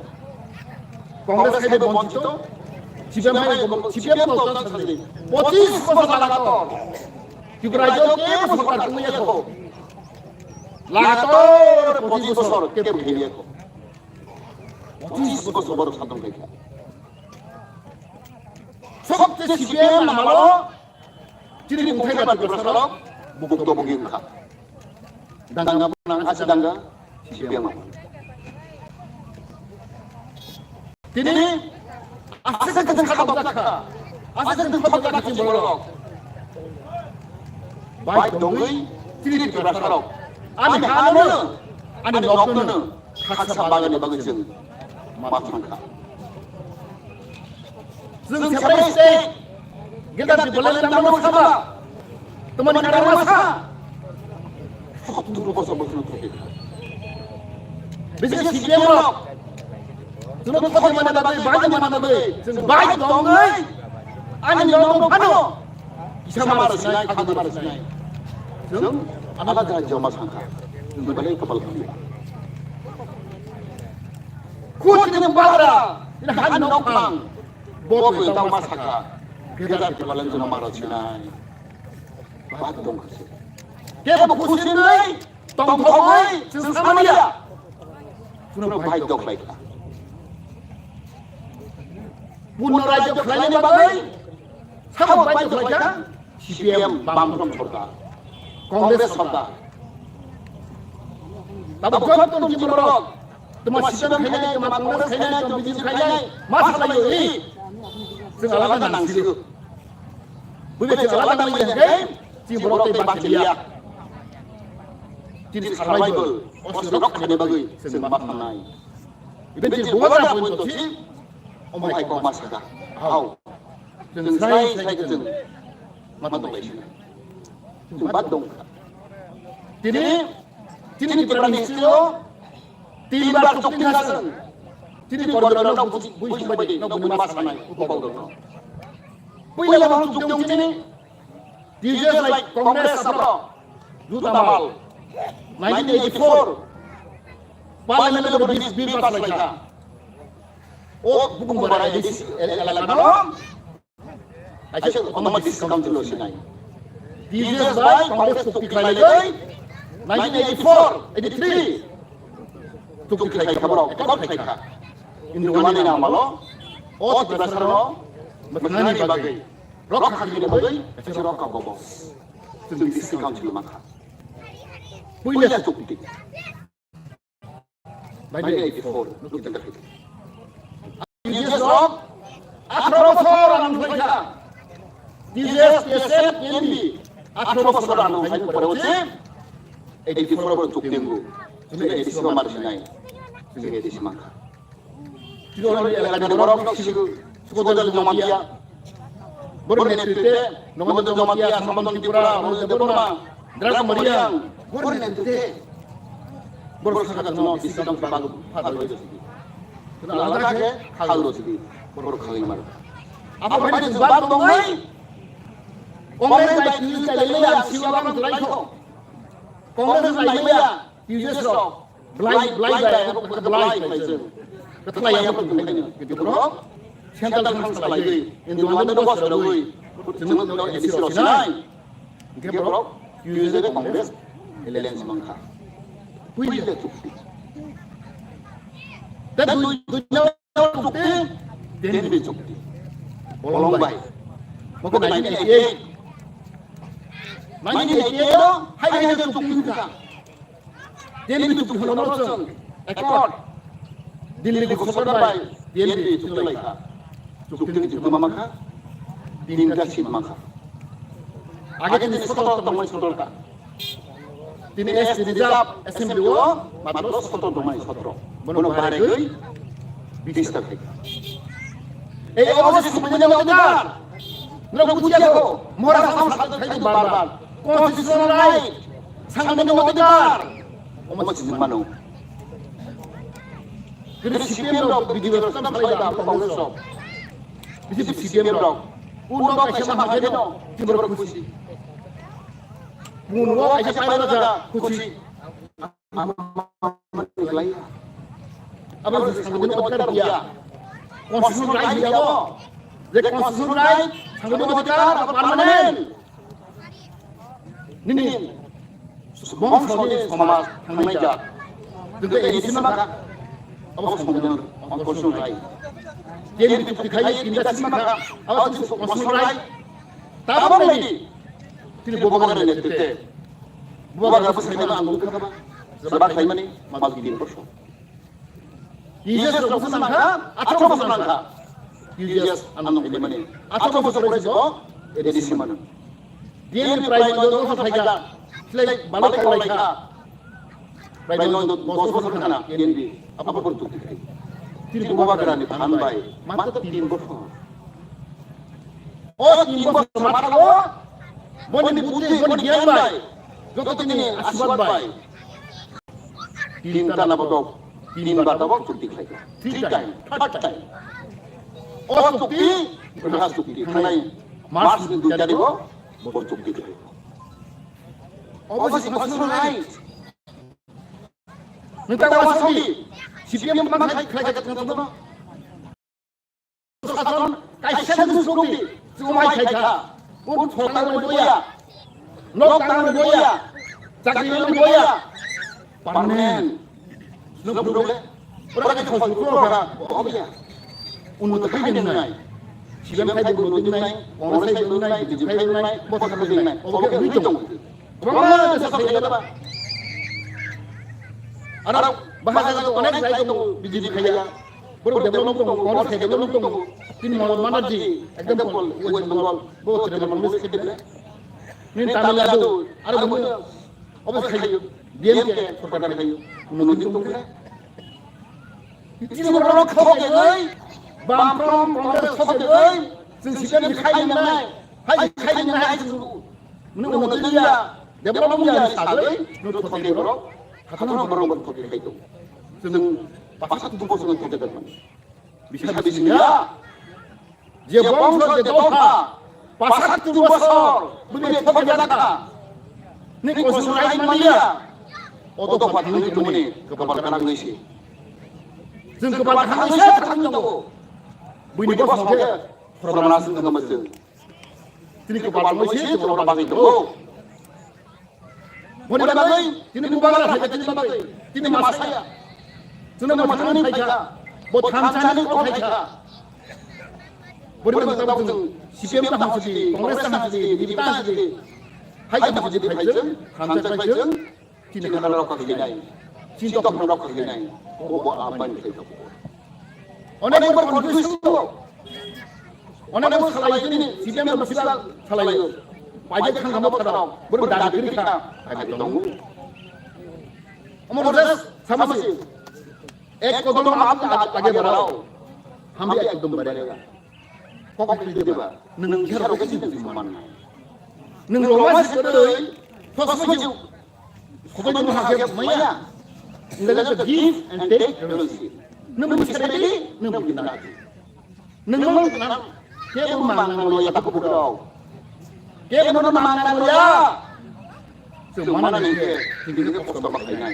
Kongres ada bon kita. CPM তো তো ছাড়ি 25 বছর লাগাতার ত্রিপুরাজকে সরকার তুমি দেখো লাগাতার 25 বছর কে ভেঙে দেখো 25 বছর বড় সাধন দেখা সবচেয়ে সিপিএম নামালো তিনি উঠাই বাদ প্রসারক ভুক্তভোগী খা দাঙ্গা আছে দাঙ্গা সিপিএম তিনি আস্তে আস্তে খারাপ দেখা আস্তে আস্তে খারাপ দেখা কি বড় বাই দঙ্গই তিনি প্রসারক আমি হানো আমি নকনো খাসা বাগানে বাগান মাথাंखा जों सेपरेट स्टेट गेदार दिबलाय नामनो साबा तमन कारामा सा 70 বছর বছর থেকে बिजनेस सिस्टेम जों কথা মানে বাই বাই মানে जों बाय दङै आनि न'आव फानो इसा मारसिनाय खादा मारसिनाय जों आबाद राज्योआव मासांखा जों बालाय कपाल खालामो कुचिनि बाग्रा ini han noklang bobo tang masaka gedar kebalan jono marochinai bat dong khasi ke bo kusinai tong thoi samania suno bhai dok baikla punno rajyo khlaini bagai samo bhai dok baika CPM bamfront sarkar congress sarkar tabo kotton kimorok तमा system खायनाय तमा कंग्रेस खायनाय तमा BJP खायनाय मा सालायो इ जों आलादा नांसिगौ बेबायदि आलादा नांलायनाय जों बर'ते बाखिलिया दिनै सारभाइभेल अस्ट्रेलियाव खायनाय बागै जों मा खालामनाय बेबायदि बहारा बयनोथि अमाय क मासागा हाव जों जाय जायखौ जों मा दंलायसिनो जों मा दं दिनै prime Timbar tukti hasan, jadi korban nak bujuk badi, nak bujuk masalah, upau dong. Punya orang tukti ini, dia like Kongres apa, Juta Mal, 1984, Parliament berdiri bill pas lagi. Oh, bukan barang edisi, elakano, aja orang discount dulu sih naik. Dia like Kongres tukti lagi, 1984, 83. tukul khai khabarok kor khai kha indwani na malo o tibrasarno maknani bagai rok khali bagai ese rok ka goboซึ่งที่เขาชื่อมาค่ะปุ้ยเลยจุกติไม่ได้84ลูกติดกันดีเจสรอก18 orang mereka DJS PSM NB 18 orang mereka berwujud 84 orang cukup tinggu sudah edisi kemarin naik sudah edisi maka tidak orang yang orang nak sekolah dalam Jamaica bernetrite nomor Jamaica sama Tripura nomor Burma Dras Mariang bernetrite bersahabat nomor di sedang bagu hal itu kenal ada ke hal itu sih baru kali mar apa pada sebab dongai Kongres baik itu sekali siapa yang lain kok Kongres lain ya Uses rock, blind person. Ketua yang penting gitu bro. Central council lagi, Indonesia itu bos lagi. Semua itu edisi rosinai. Gitu bro. Uses Kongres, election semangka. Punya cukup. Dan tujuan cukup, dan cukup. Bolong baik. Mungkin 1988, hanya cukup juga. DNB itu honorson accord Delhi di khosbar bai DNB itu laika cukti itu mamaka dinda sim maka age ni foto domai sotolka tini es rijab assembly o matro foto domai sotro bono bare goi bidista theka ei অবশ্যই সুবিধা অধিকার নরক বুঝিয়া গো মোরা সাম সাথে খাই বারবার constitutional right সাংবিধানিক অধিকার Omat sih mana? Jadi CPM dok di diversi kan paling dah Kongres dok. Jadi CPM dok. Uno kasih sama aja dok. Timur berkusi. Uno kasih paling aja kusi. Lagi. Apa sih sangat otak dia? Konstitusi right dia dok. Jadi konstitusi right sangat otak apa permanen? Ini. Bom sodi sama Hamaja. Tentu edisi maka apa sebenarnya konsumrai yen di khai inda sima ka aw tu konsumrai tabang lagi tini boba ka ne tete boba ka pas ne ang ka ba sebab khai mani mal din perso Jesus ko sama ka atau ko sama ka Jesus anong ini mani atau ko sama ko edisi mana yen prai do ko khai ka slay balik ka lai ka prai do ko so kana yen di apa bertu তিনি বোবা গরানি ভান ভাই মাত্র 3 বছর ও 3 বছর মাত্র মনে বুদ্ধি মনে জ্ঞান ভাই যত তিনি আশীর্বাদ ভাই তিন টানা বদক তিন বার বদক চুক্তি খাই ঠিক টাইম থার্ড টাইম ও চুক্তি প্রধান চুক্তি খাই মার্চ 2 তারিখ বড় চুক্তি খাই অবশ্যই concession right minta waspi CPM memang khai ka tengah tengah sasaran kai sen du suki sumai khai ka pun thotang mo boya nok tang mo boya chakri mo boya panen nok dole pura ka thoi ko ka obya unu to khai den nai CPM khai den no din nai congress khai den nai BJP khai den nai bo ka den nai obya ni tong bangla de sa khai da ba Arab bahasa itu onek saya itu BJP kaya baru develop itu orang saya develop itu ini malam mana di example West Bengal baru tidak malam itu ini Tamil Nadu ada banyak obes kaya dia ke perkara kaya menurut itu ini orang kau kaya bam prom Congress kau kaya sehingga dikai menai hai kai menai menurut dia developnya sahaja menurut kau Katanya baru berpikir itu, sedang pasal itu pun sedang tidak ada. Bisa bisnya, dia bangsa dia doa, pasal itu besar, beri fokus jatah. Ini konsulai mana? Oto dapat ini mana? Kepala kanan Indonesia. Sedang kepala kanan Indonesia terang itu. Beri bos sahaja, permanasi dengan masjid. Ini kepala Indonesia itu orang bangsa itu. Boleh bagai, ini bukan saja ini bagai, ini masaya. Sudah macam ini saja, buat kamsa ini kau saja. Boleh bagai tahu CPM tak hamsi, Kongres tak hamsi, BJP tak hamsi. Hai kita BJP saja, kamsa saja, kini kena rokok kini, cinta kena rokok kini. Oh buat apa ini kita? Orang yang berkontribusi itu, orang yang salah ini, CPM yang bersifat salah itu. Pajak kan kamu terang, baru dari kiri kita, ada tunggu. Amor res sama sih. Ek kodam आप आगे बढ़ाओ, हम भी एकदम बढ़ेगा. Kok itu juga, neng kira kok itu gimana? Neng romas itu, kok setuju? Kok itu menghargai semuanya? Neng ada give and take policy. Neng bisa jadi, neng begini. Neng mana? Kita memang loya tak berdoa. Kaya mo naman ang nila. Sumana niya, hindi ko po sa makainay.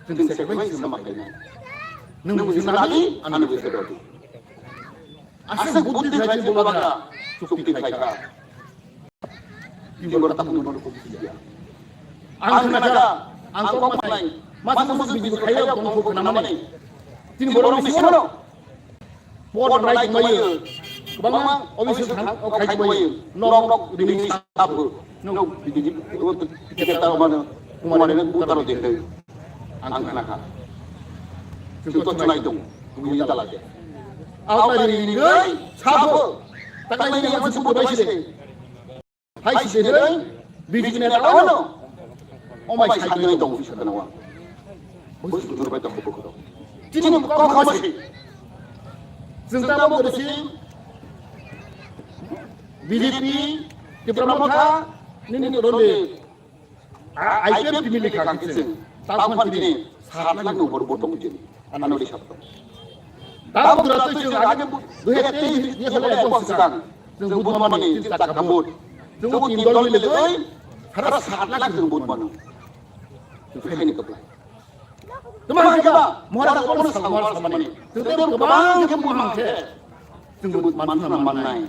Hindi sa kway sa makainay. Nung bisa lagi, ano bisa dito? Asal buti tayo bumaba, sukti tayo. Hindi mo tatang nung ko siya. Ang naga, ang komplay, mas bibig kayo kung ko naman eh. Tiniboro mi sino? Por right mayo. Bang, obviously o khai boy nok dini sabu no kita tahu mana kemarin putar deh angkat nakal itu cuma itu bunyi tak lagi apa ini gay sabu tak lagi yang masuk bodoh sih hai sih deh biji ni tahu no oh my god ini itu bisa kenapa bos itu berapa tak buku ini kau sih sentara bersih BJP di Pramuka ini ronde IPM dimiliki kaki sini tahun ini saat lagi berbotong jadi anak di sabtu tahun berapa itu aja dua hari dia selesai bos sekarang sebut mana ini tak kambut sebut indol ini lagi harus saat lagi sebut mana itu ini kebelah teman kita mau ada orang sama ini sebut kebang kebang sebut mana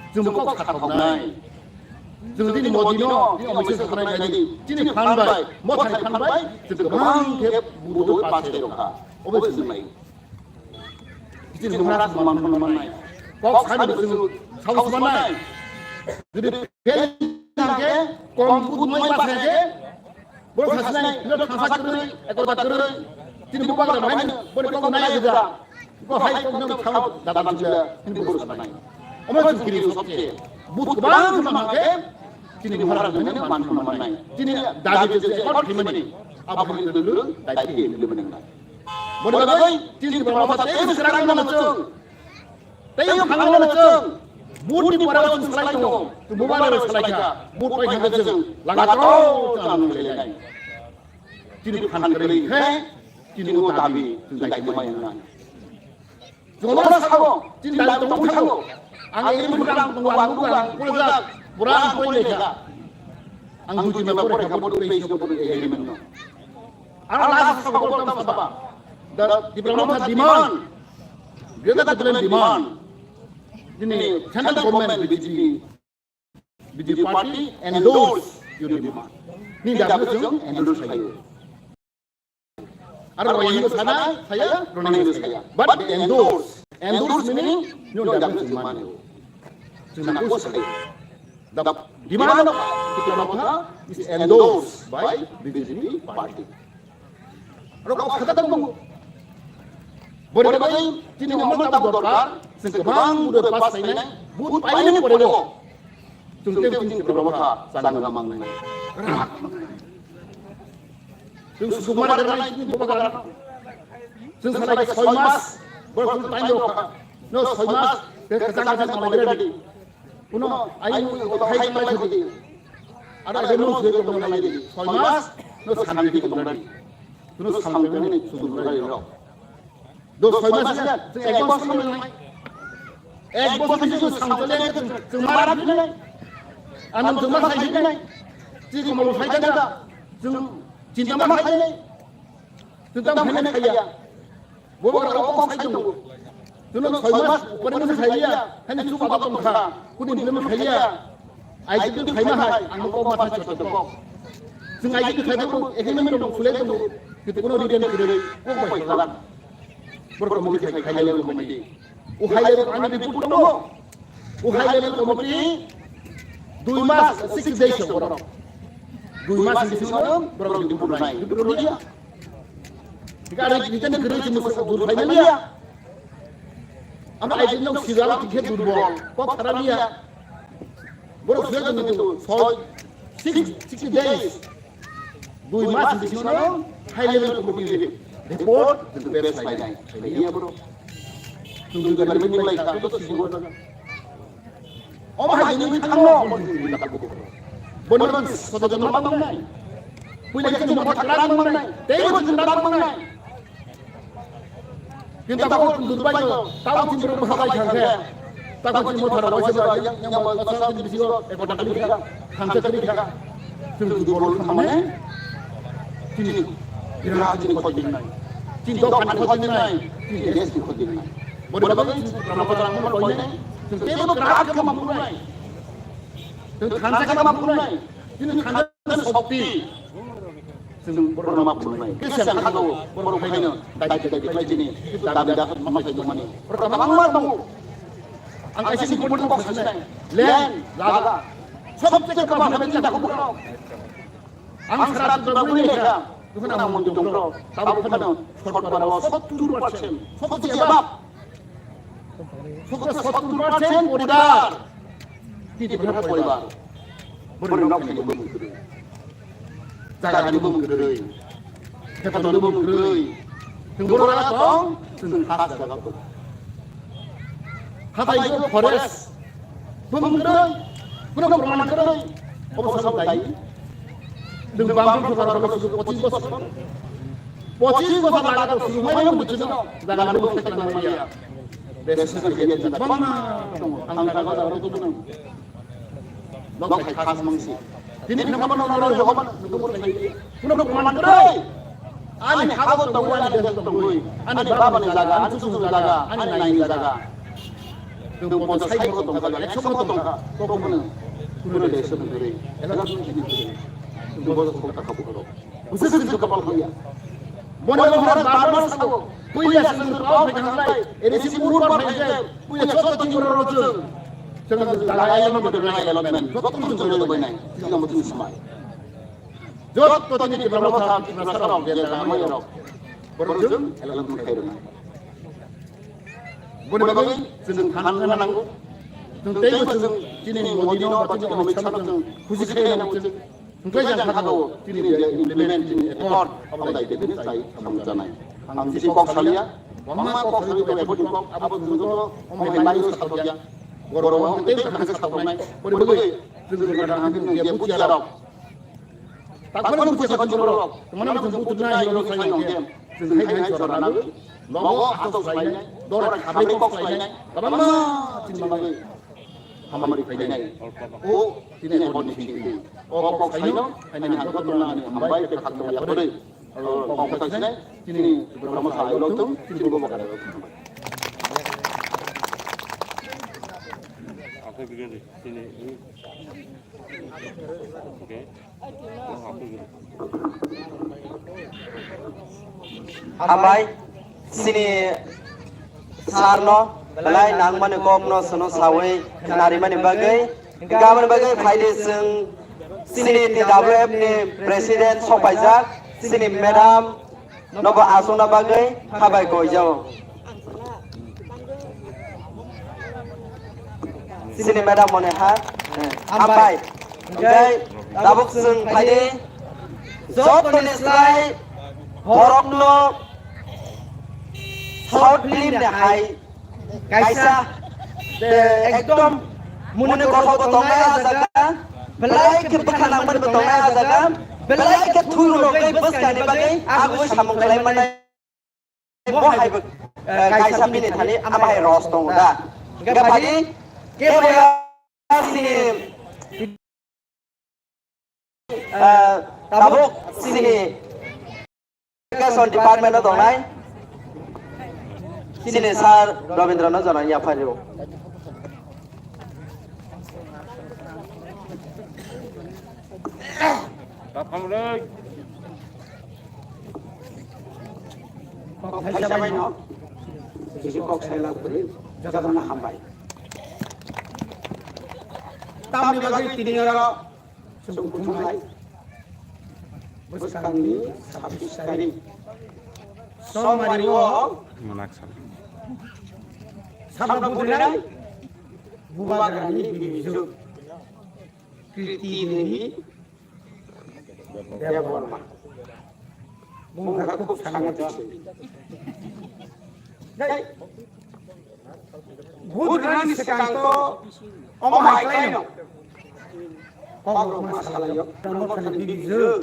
Jumpa kau kata nai, jumpa ini modino, ini orang mesti kena lagi. Ini panbai, mau cari panbai, jumpa bang dia butuh pasir doka, obes semai. Jadi Maharaj mana? Kok saya betul saus mana? Jadi pelangge komput mai pas aja. Boleh khasnai, lo khasa kiri, ekor bat kiri. Jadi bukan ada main, boleh kau naik juga. Kau hai kau nak kau datang juga, ini boleh naik. Omong kiri sokje. But bang sama ke? Jadi Maharaj mana mana. Jadi dari itu ekor gimana? Apa yang dulu? Dari itu mana? Boleh bagai? Jadi berapa tahun sekarang mana cung? Tayo pangalan na cung. Buti para sa salay to. Tumubala sa salay ka. Buti pa hanggang cung. Langatro sa among lelay. Tini kan kari he. Tini mo tabi. Tunday mo yan na. Sumala sa ako. Tini dahil tong ako. Ang ilim burang tungwang pulak. Burang pulak ka. Ang duty na pore ka mo pay sa pore ilim no. Ang lasa sa ako tam sa ba. Di problema demand. Dia tak tulen demand. Ini central government BJP party endorse your demand. Ini dah betul endorse saya. Ada orang yang sana saya endorse saya. But endorse meaning you dah betul demand. Cuma aku saya. Demand kita apa? Is endorsed by BJP party. Orang kata tunggu. Boleh bagai sini ngomong tak dorkar, sengkebang udah pas ini, but paling boleh dong. Sungkem sini berapa sana gamang ini. Sung sumar dari ini berapa kali? Sung sana soimas, berapa paling dong? No soimas, kecang-kecang malah jadi. Puno, ayu hai malah jadi. Ada demo sudah kembali lagi. Soimas, no sambil kembali. Terus sambil ini sudah kembali dong. Dos soimas saja, ekor sama ekor itu sampai semarat ini, anam semarat saja ini, jadi mau saja tidak, cinta mana saja ini, cinta mana saja, bukan orang saja tu, tulen soimas, pernah saja, hanya cuma apa pun kah, kudin belum saja, aja tu saja hai, anu kau mata cepat kau, sengaja tu saja tu, ekonomi tu sulit tu, kita kuno di dalam kiri, kau baik jalan. Berkomunikasi khayal komedi. Khayal anu diput dong. Khayal komedi 2 mas 6 days orang. 2 mas di sini berapa diput naik. Diput dia. Jika ada kita nak kerja cuma dur khayal dia. Ama ada yang segala tiket durbol. Kok cara dia. Baru sudah itu 6 days. 2 mas di sini khayal komedi. Report tentu beres lain. Iya bro. Tunggu dari mulai itu sih gua. Om hari ini tanglo. Benar sudah jam 8 naik. Punya kita mau terang naik. Tengok terang naik. Kita tahu Dubai tahu cuma berapa jangka. Tahu cuma terang saja yang masalah di sini ekor tadi kan. Hantar tadi kan. Tunggu dulu mana? Sini. Kira jadi koding naik. Cinta kan koding naik. Ini dia sih koding naik. Boleh bagai nama terang mana koding naik. Tentang kerak ke mampu naik. Tentang kansa ke mampu naik. Ini kansa sopi. Tentang berapa mampu naik. Kesian kalau baru kayaknya dari sini. Kita dapat memakai mana. Pertama kamu. Angkat sini pun kok selesai. Len, laga. Sampai ke bawah nanti tak buka. Ang serat berapa ini ya? Tuhan akan menjongkok. Tahu kan? Korban awal 100%. Fokus jawab. Fokus 100% polibar. Tidak berapa polibar. Berenang di bumi kedui. Jangan di bumi kedui. Kita di bumi kedui. Tunggu orang tong, tunggu khas jaga tu. Kata itu forest. Bumi kedui. Punya permainan kedui. Apa sampai? Dengan bangku sekarang kalau susu pocin bos laga kalau susu main betul jangan lupa kita namanya. Besok kerja kita mana? Angkat kalau itu benar. Lok khas mangsi. Ini nama orang Jokowi. Punya permainan kedai. Ani hago tahu ani dia tahu. Ani bapa ni jaga, ani susu jaga, ani naik jaga. Tunggu pon saya baru tahu kalau ekso baru tahu. Kau mana? Punya desa sendiri. Enak sendiri. Tunggu bos kau tak kabur. Usaha itu kapal dia. Boleh orang barbar sahaja. punya sendiri kau pegang edisi buruk pegang punya contoh timur rojol jangan dalai yang berdua elemen jot pun jauh lebih naik tidak mungkin semai jot kau tanya kita berapa tahun kita sekarang dia dalam mana rok berujung elemen khairuna boleh bagi sendiri kanan nanggu tentang itu sini modino batu ekonomi sana khusus kaya nang itu tentang yang kado sini dia implement sini ekor apa itu ini saya kamu jangan ang sisi kok salia mama kok salia ko ebo kok abo dudo may layo sa togya goro ang tin sa kansa sa tunay pwede bagay dudo kada hangin dia puti arok takpan mo sa kanjuro rok mana mo sa puti na hiro sa yung game sin hay hay sa ranan logo ato sa inay dora habri kok sa inay kamama tin bagay hamari sa inay o tinay ko ni hindi o kok sa inyo ay nanghagot na ni hambay ke khatlo ya pwede kompetisi ini beberapa saya lotung ini juga bakal ada. Aku begini sini ini. Oke. Amai sini sarno belai nang mane kokno sono sawe kenari mane bagai gaman bagai faide sini TWF ni presiden Sopajak sini madam nobo asuna bagai habai ko jao sini madam mone ha ampai gai tabuk sung faide jot ni slai horokno short film ne hai kaisa ekdom mune ko tongai ajaga belai ke pekhalang man tongai ajaga belai ke thuru rogai bus kani bagai aku samung kalai mana mo hai kaisa bini thani amai ros tong da ga bhai ke boya sini tabuk sini education department no tongai sini sar Ravindranath Janani apharo Kamu lagi. kok hay sabay no sisi kok saya lakukan jaga na hambay tam ni bagay tiningara sungkung hai bus kami habis kali so mariwo Menaksan. sabra budrai bubagrani bibisu kriti dehi deborma bunga kuk sangat dai budrani sekanto omai kaino pagro masalah yo tanor kan bibisu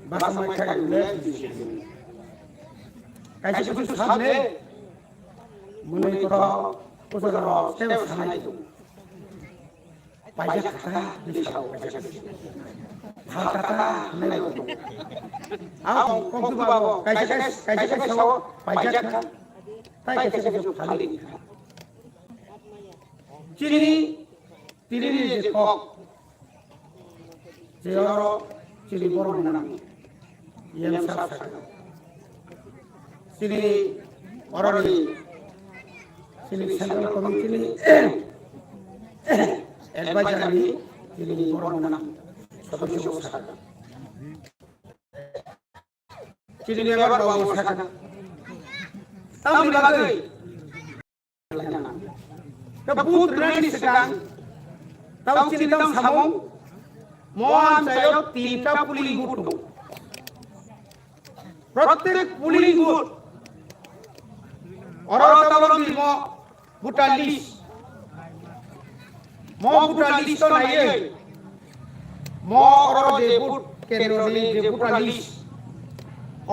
basa mai kaile kaisa kusu sabne mune ko usara stem sanai tu pajak kata disau pajak hal kata nai tu au kong tu babo kaisa sawo pajak tai kaisa kusu khali tiri je kok jero ciri boro menang yang sab sini orang ini sini central committee ini advisor ini sini orang mana satu suku sana sini dia bawa sana tapi bagai kebut berani sedang tahu sini tahu samung mohon saya tinta puling butuh প্রত্যেক pulling booth অরতাবরম মো বুটালিশ মো বুটালিশ তো নাই মো or যে বুট কেন্দ্রনি যে বুটালিশ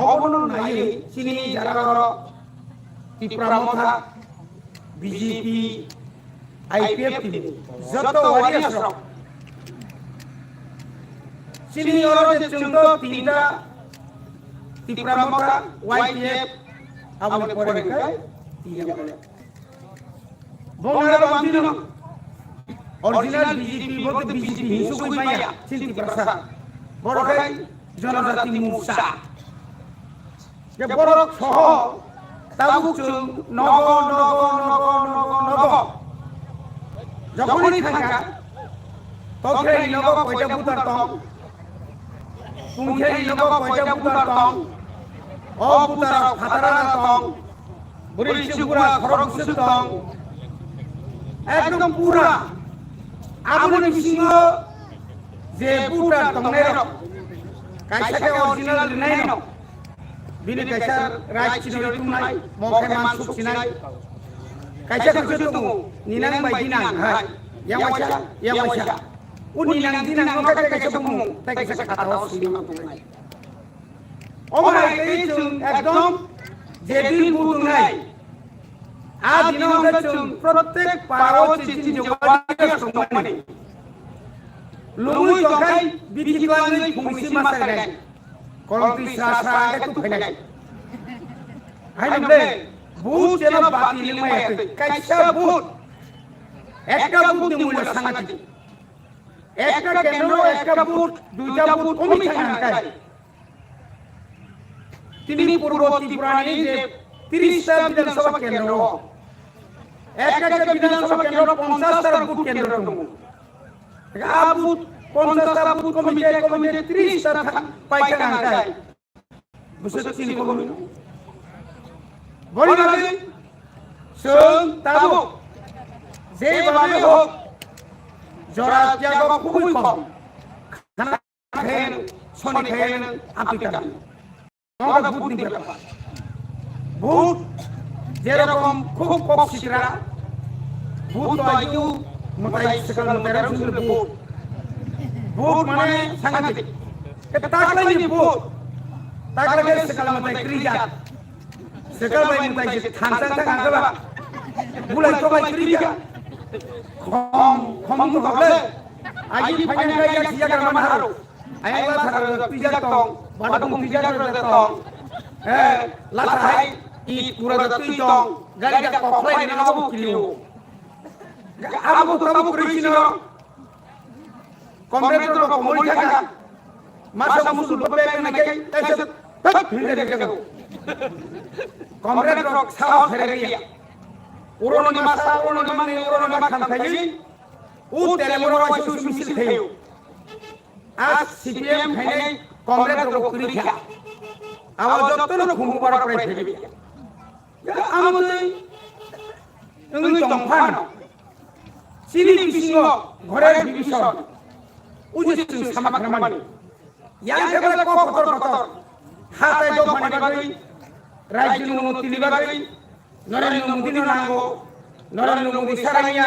অবন নাই চিনি যারা Tripura BJP IPF যত ওয়ারিয়াস চিনি অর যে চন্দ তিনটা Tiripura YPF abone pore kai tiga boleh bongara bambino original BJP bote BJP hinsu koi maya silti prasa boro kai janajati musa ke borok soho tabuk chung nogo jokhoni thangka tokhei nogo koita butar tong pungkhei nogo koita butar tong o butar khatara tong buri chipura khorok sut tong ekdom pura aboni bisingo je butar tongnai rok kaisa ke original nai no bini kaisa raj chinoi tunai mokhe mansuk chinai kaisa kaisa tungu ninang bai dinang hai yang wacha ninang dinang mokhe kaisa tungu tai kaisa kata sini tunai omai kai chung ekdom je din tunai a dinong chung protek paro chin jogadi songmani lumui tokai biti klangni fungsi masagai kolti sasa ke tu phenai hai namle भूत चलो बाती में कैसा भूत एक का भूत निमुल संगति एक का केंद्र एक का भूत दूसरा भूत उम्मीद है तीन पूर्ववर्ती पुरानी जे 30 विधानसभा केंद्र एक का विधानसभा केंद्र 50 भूत केंद्र तुम आ भूत 50 भूत कमिटी 30 पाइका है बुझे तीन को बड़ी बात सुन ताबो जे बाबे हो जरा क्या को खुबुल कम खाना खेन सोनी खेन आपिका नगा भूत निकल भूत जे रकम खूब पक्षिरा भूत आयु मताई सकल मेरा सुन भूत माने संगति ताकले नि भूत ताकले सकल मताई क्रिया sekal bayi mutai je thansang tang agaba bulai to bayi kriya khom to gable aji phanya ga ya siya gar maharo ayla thar pija tong badung pija gar tong la thai I pura da tui tong gari ga kokhlai ni nabu kiliu abu tabu krishino komretor ko mori thaka masa musul babe na kai taise tak phinde de go comrade रक साव फेरेरिया उरोनि मासा उरोनि मांगे उरोनि मा खानखायि उ तेलेमरो Vasu missile थेयो आज CPM खायनै comrade रक क्रिखा आवाज जत्तनो खुमु बारा प्राय थेबि या आमदै ओंनि दंफान सिनि बिसिङो घरे बिबिसन उजिसु सामाख्रामानि या केबल को खतर हाताय दफानि बागै राज्य उन्नति बागै नरेंद्र मोदी नांगौ नरेंद्र मोदी साराइया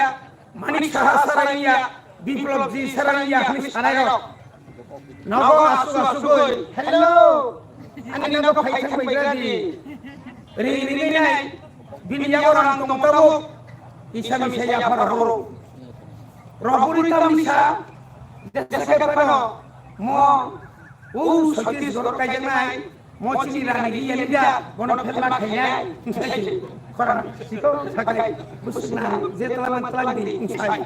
मानिक साहा साराइया विप्लव जी साराइया हमें साराय नगो आसु आसुगै हेलो आनि नगो फाइथां बैग्रादि रि नाय बिनियागो रां दंताबो इसा मिसाया फरहरो रबुरि तामिसा देशके पानो मो उ सतीश गरकायजनाय मोची रानी येलिदा बन फेला खायनाय खरा सिको साखाय बुसना जेतला मतला दि इंसाय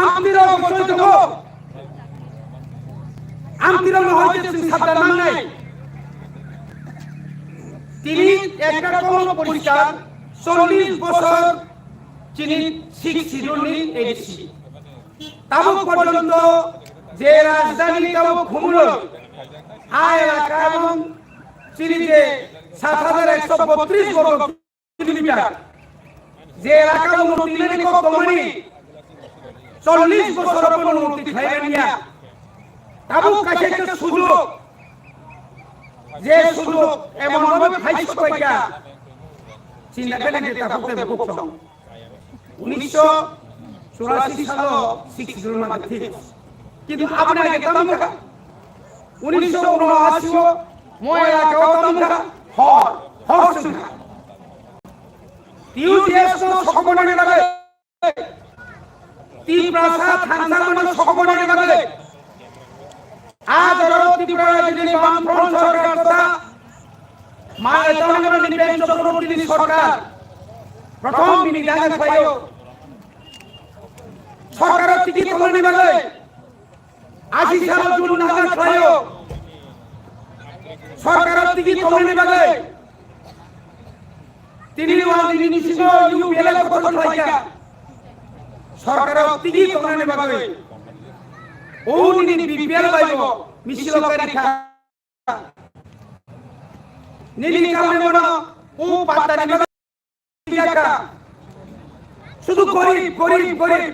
आमतिरो बचल दङ आमतिरो নহয়তে सिं साबदान मांगनाय তিনি একটা কোন পরিষ্কার 40 বছর চিনি শিখ শিরুনি এডিসি তাবুক পর্যন্ত যে রাজধানী তাবুক ঘুমলো आय एलाका एवं चिलिते 7132 वर्ग किलोमीटर जे एलाका उन्नति लेने को कमानी 40 বছর পর উন্নতি খাইনিয়া তাবুক কাছে একটা সুযোগ যে সুযোগ এমন ভাবে ফাইস কইয়া চিন্তা করে যে তাবুকে বুকসং 1984 সালে 6 জুন মাসে কিন্তু আপনাকে তামকা 1979 moya kautamka hor sunha TUDS no সকমনে লাগে ত্রিপ্রাসা থানসামনে সকমনে লাগে আজ ত্রিপুরা রাজ্যের বামফ্রন্ট সরকার তথা মায়াতনগর নিবেন চক্রবর্তী সরকার প্রথম বিনিয়োগ পাইও সরকারের টিকিট কমনে লাগে 80 সাল জুন নাগাদ পাইও সরকারের টিকিট কমনে লাগে তিনি তিনি সিংহ ইউপিএল গঠন খাইকা সরকার তিগি তলানে বাগৈ ও তিনি বিপিএল বাইব মিছিল কারিখা নিলি কামনে বড় ও পাতানি বাগা শুধু গরিব গরিব গরিব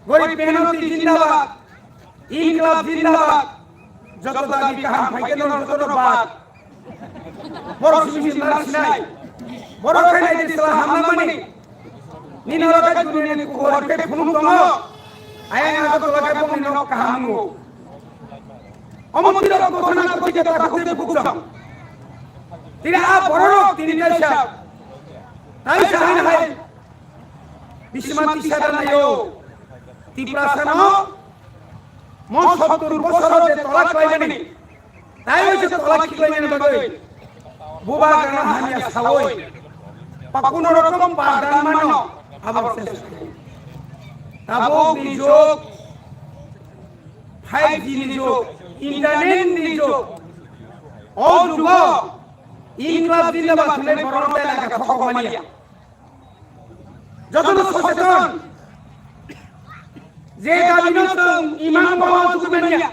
গরিব মেহনতি জিন্দাবাদ ইনকলাব জিন্দাবাদ যত দাবি কাহাম ফাইকেন যত বাদ বড় সুমিশন নারসিনাই বড় খাইনাই দিছলা হামলা মানি নিনরকা দুনিয়া কোরকে ফুনু দङ আয়াং আগত লাগাই বংনি ন কাহামু অমন্দির ঘোষণা করিতে তাকুতে বুকুরাম তিনি আ বড় তিনি কাইসা তাই সাহান হাই বিশ্বমাতি সাদানায়ো তিপ্রাসানো মন 70 বছর যে তলাক লাইনি তাই হইছে তলাক লাইনি বাগৈ বুবা গানা হামিয়া সাওই পাকুন রকম পাদান মানো আবার শেষ তাবক নিযোগ 5G নিযোগ ইন্টারনেট নিযোগ ও যুগ ইনকলাব জিন্দাবাদ শুনে বড়তে লাগা ফকমালিয়া যত সচেতন যে দাবিনতং ইমান বাবা সুকুমেনিয়া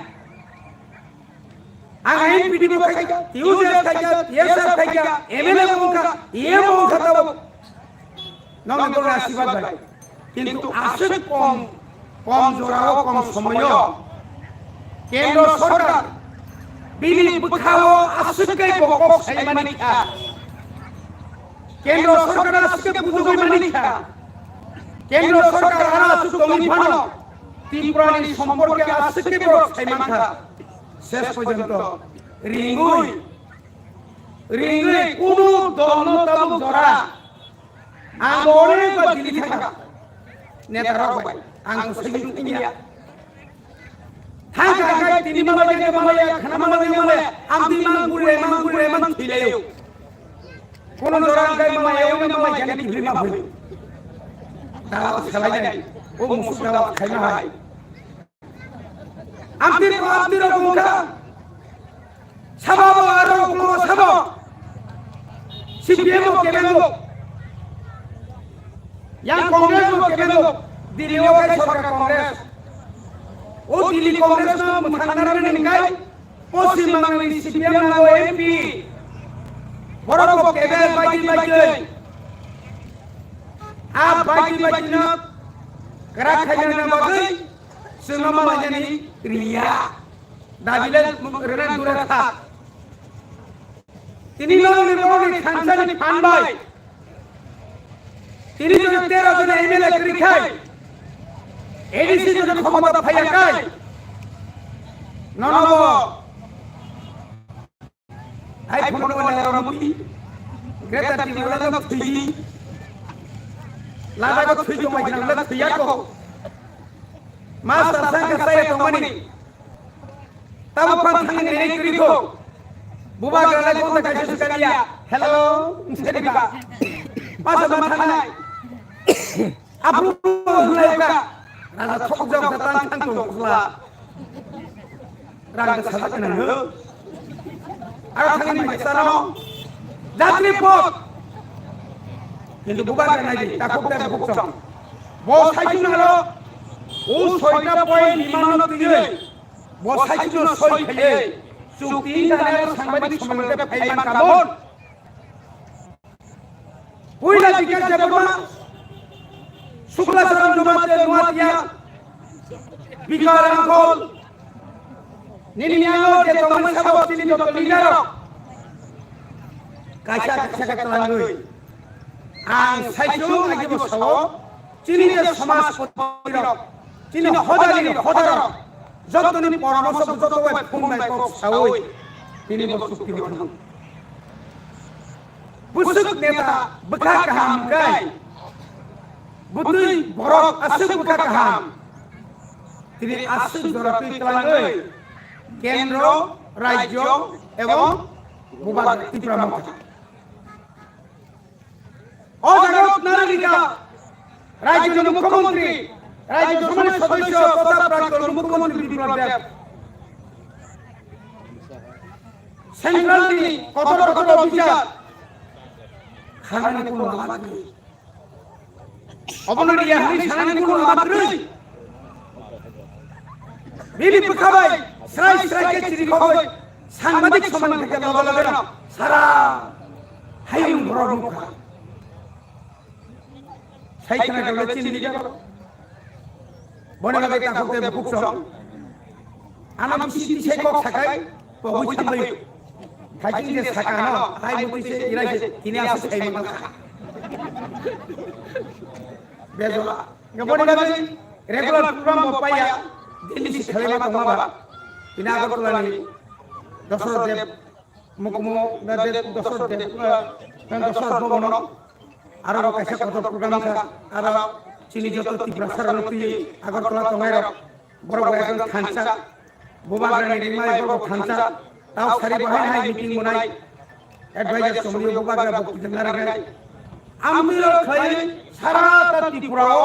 আইন পিডিবো খাইকা ইউজেস খাইকা ইয়েসার খাইকা এমএলএ বংকা ইয়ে বংকা তাও নগর আশীর্বাদ ভাই কিন্তু আসে কম কম জোরাও কম সময় কেন্দ্র সরকার বিলি বুখাও আসুকাই বকক সাইমানিকা কেন্দ্র সরকার আসুকে বুঝুই মানিকা কেন্দ্র সরকার আর আসু কমি ফানো ত্রিপুরানি সম্পর্কে আসুকে বড় সাইমানকা শেষ পর্যন্ত রিঙ্গুই কোন দল তালুক জরা আঙ্গরে বা দিলি থাকা নেতারা ভাই আঙ্গ সহিং ইন্ডিয়া থাকা গায় তিনি মালাগে মালায়া খানা মালাগে মালায়া আমদি মাঙ্গুরে মান থিলেও কোন জরা গায় মালায়া ও মালায়া জানি থিলিমা হই দাও খেলাই নাই ও মুসুক দাও খাইনা হয় আমদির মুখা সাবাব আর কোন Sabab CPM কেবেলো yang Kongres mo kebelo diriyo kay sarkar Kongres o dili Kongres na muthangaran ningay posim mangani CPM na o MP boro ko kebel baiti a baiti na kara khayna na bagai sunama majani riya dabile rena dura tha tini log ni boro ni khansani panbai তিনি যদি 13 জন MLA করি খায় ADC যদি ক্ষমতা ফাইয়া খায় ননব iPhone বলে রমতি Greta TV বলে না থুই লাদা কো থুই জমাই না না থুইয়া কো মাস্টার সংখ্যা সাই তো মানি তব ফ্রম থাঙ্গে নেই করি তো বুবা গলা কোন কাছে সুকালিয়া হ্যালো সেদিকা পাঁচ মাথা নাই আপনি হুলাইকা রাজা ঠকজম তাতান খানতো খুলা রাজা সালাকনা হ আর থাঙ্গি মাইসানো যাত্রী পথ কিন্তু বুবা নাই তাকোতে বুকছম বো সাইকুনালো ও 6টা পয়েন্ট বিমানত দিয়ে বো সাইকুন 6 খেলে চুক্তি জানার সাংবাদিক সম্মেলনে ফাইমান কামন পুইলা দিকে যাবো শুক্লাচরণ জমাতে নোয়াতিয়া বিকার আঙ্কল নিনিয়াও যে তমন সাব তিনি যত লিডার কাইসা কাটালাঙ্গই আং সাইচু আগে বসাও চিনি যে সমাজ পতির চিনি হদার যতনি পরামর্শ যত ফুমনাই কক সাওই তিনি বসুক্তি দিবেন বুসুক নেতা বখা কাহাম গায় বুদ্ধি বরক আসুক বখা কাহাম তিনি আসুক জরাতি তলাঙ্গই কেন্দ্র রাজ্য এবং বুবা ত্রিপুরা মন্ত্রী অজাগত নাগরিকা রাজ্যের মুখ্যমন্ত্রী রাজ্য সমাজের সদস্য তথা প্রাক্তন মুখ্যমন্ত্রী বিপ্লব দেব সেন্ট্রাল তিনি কত অফিসার খানানি কোনো আমাদের অবনরি ইয়াহনি খানানি কোনো আমাদের বিবি পখাবাই স্রাই স্রাই কে চিরি খাবাই সাংবাদিক সমান থেকে লগে না সারা হাইম বড় মুখা সাইখানা গলে চিনি গেল বনে গবে তাকতে বুকছ আনা বিসি দিছে কক থাকাই বহু থামবাই খাইছিন যে থাকা না আই মতিছে ইরাইছে কিনে আসে খাই মাথা বেজলা গবনে গবে রেগুলার প্রোগ্রাম পাইয়া দিল্লি সে খেলে মা তোমাবা কিনা আগরতলা নি দশরথ দেব মুকমু দেব দশরথ দেব দশরথ ভবন আর কাছে কত প্রোগ্রাম কা আর চিনি যত তীব্রসার নতি আগরতলা তোমার বড় বড় একজন খানসা বোবাগ্রানি রিমাই বড় খানসা তাও সারি বহাই হাই মিটিং মনাই অ্যাডভাইজার সমীয় বোবাগ্রা বক্তৃতা নারাগাই আমিও খাই সারা ত্রিপুরাও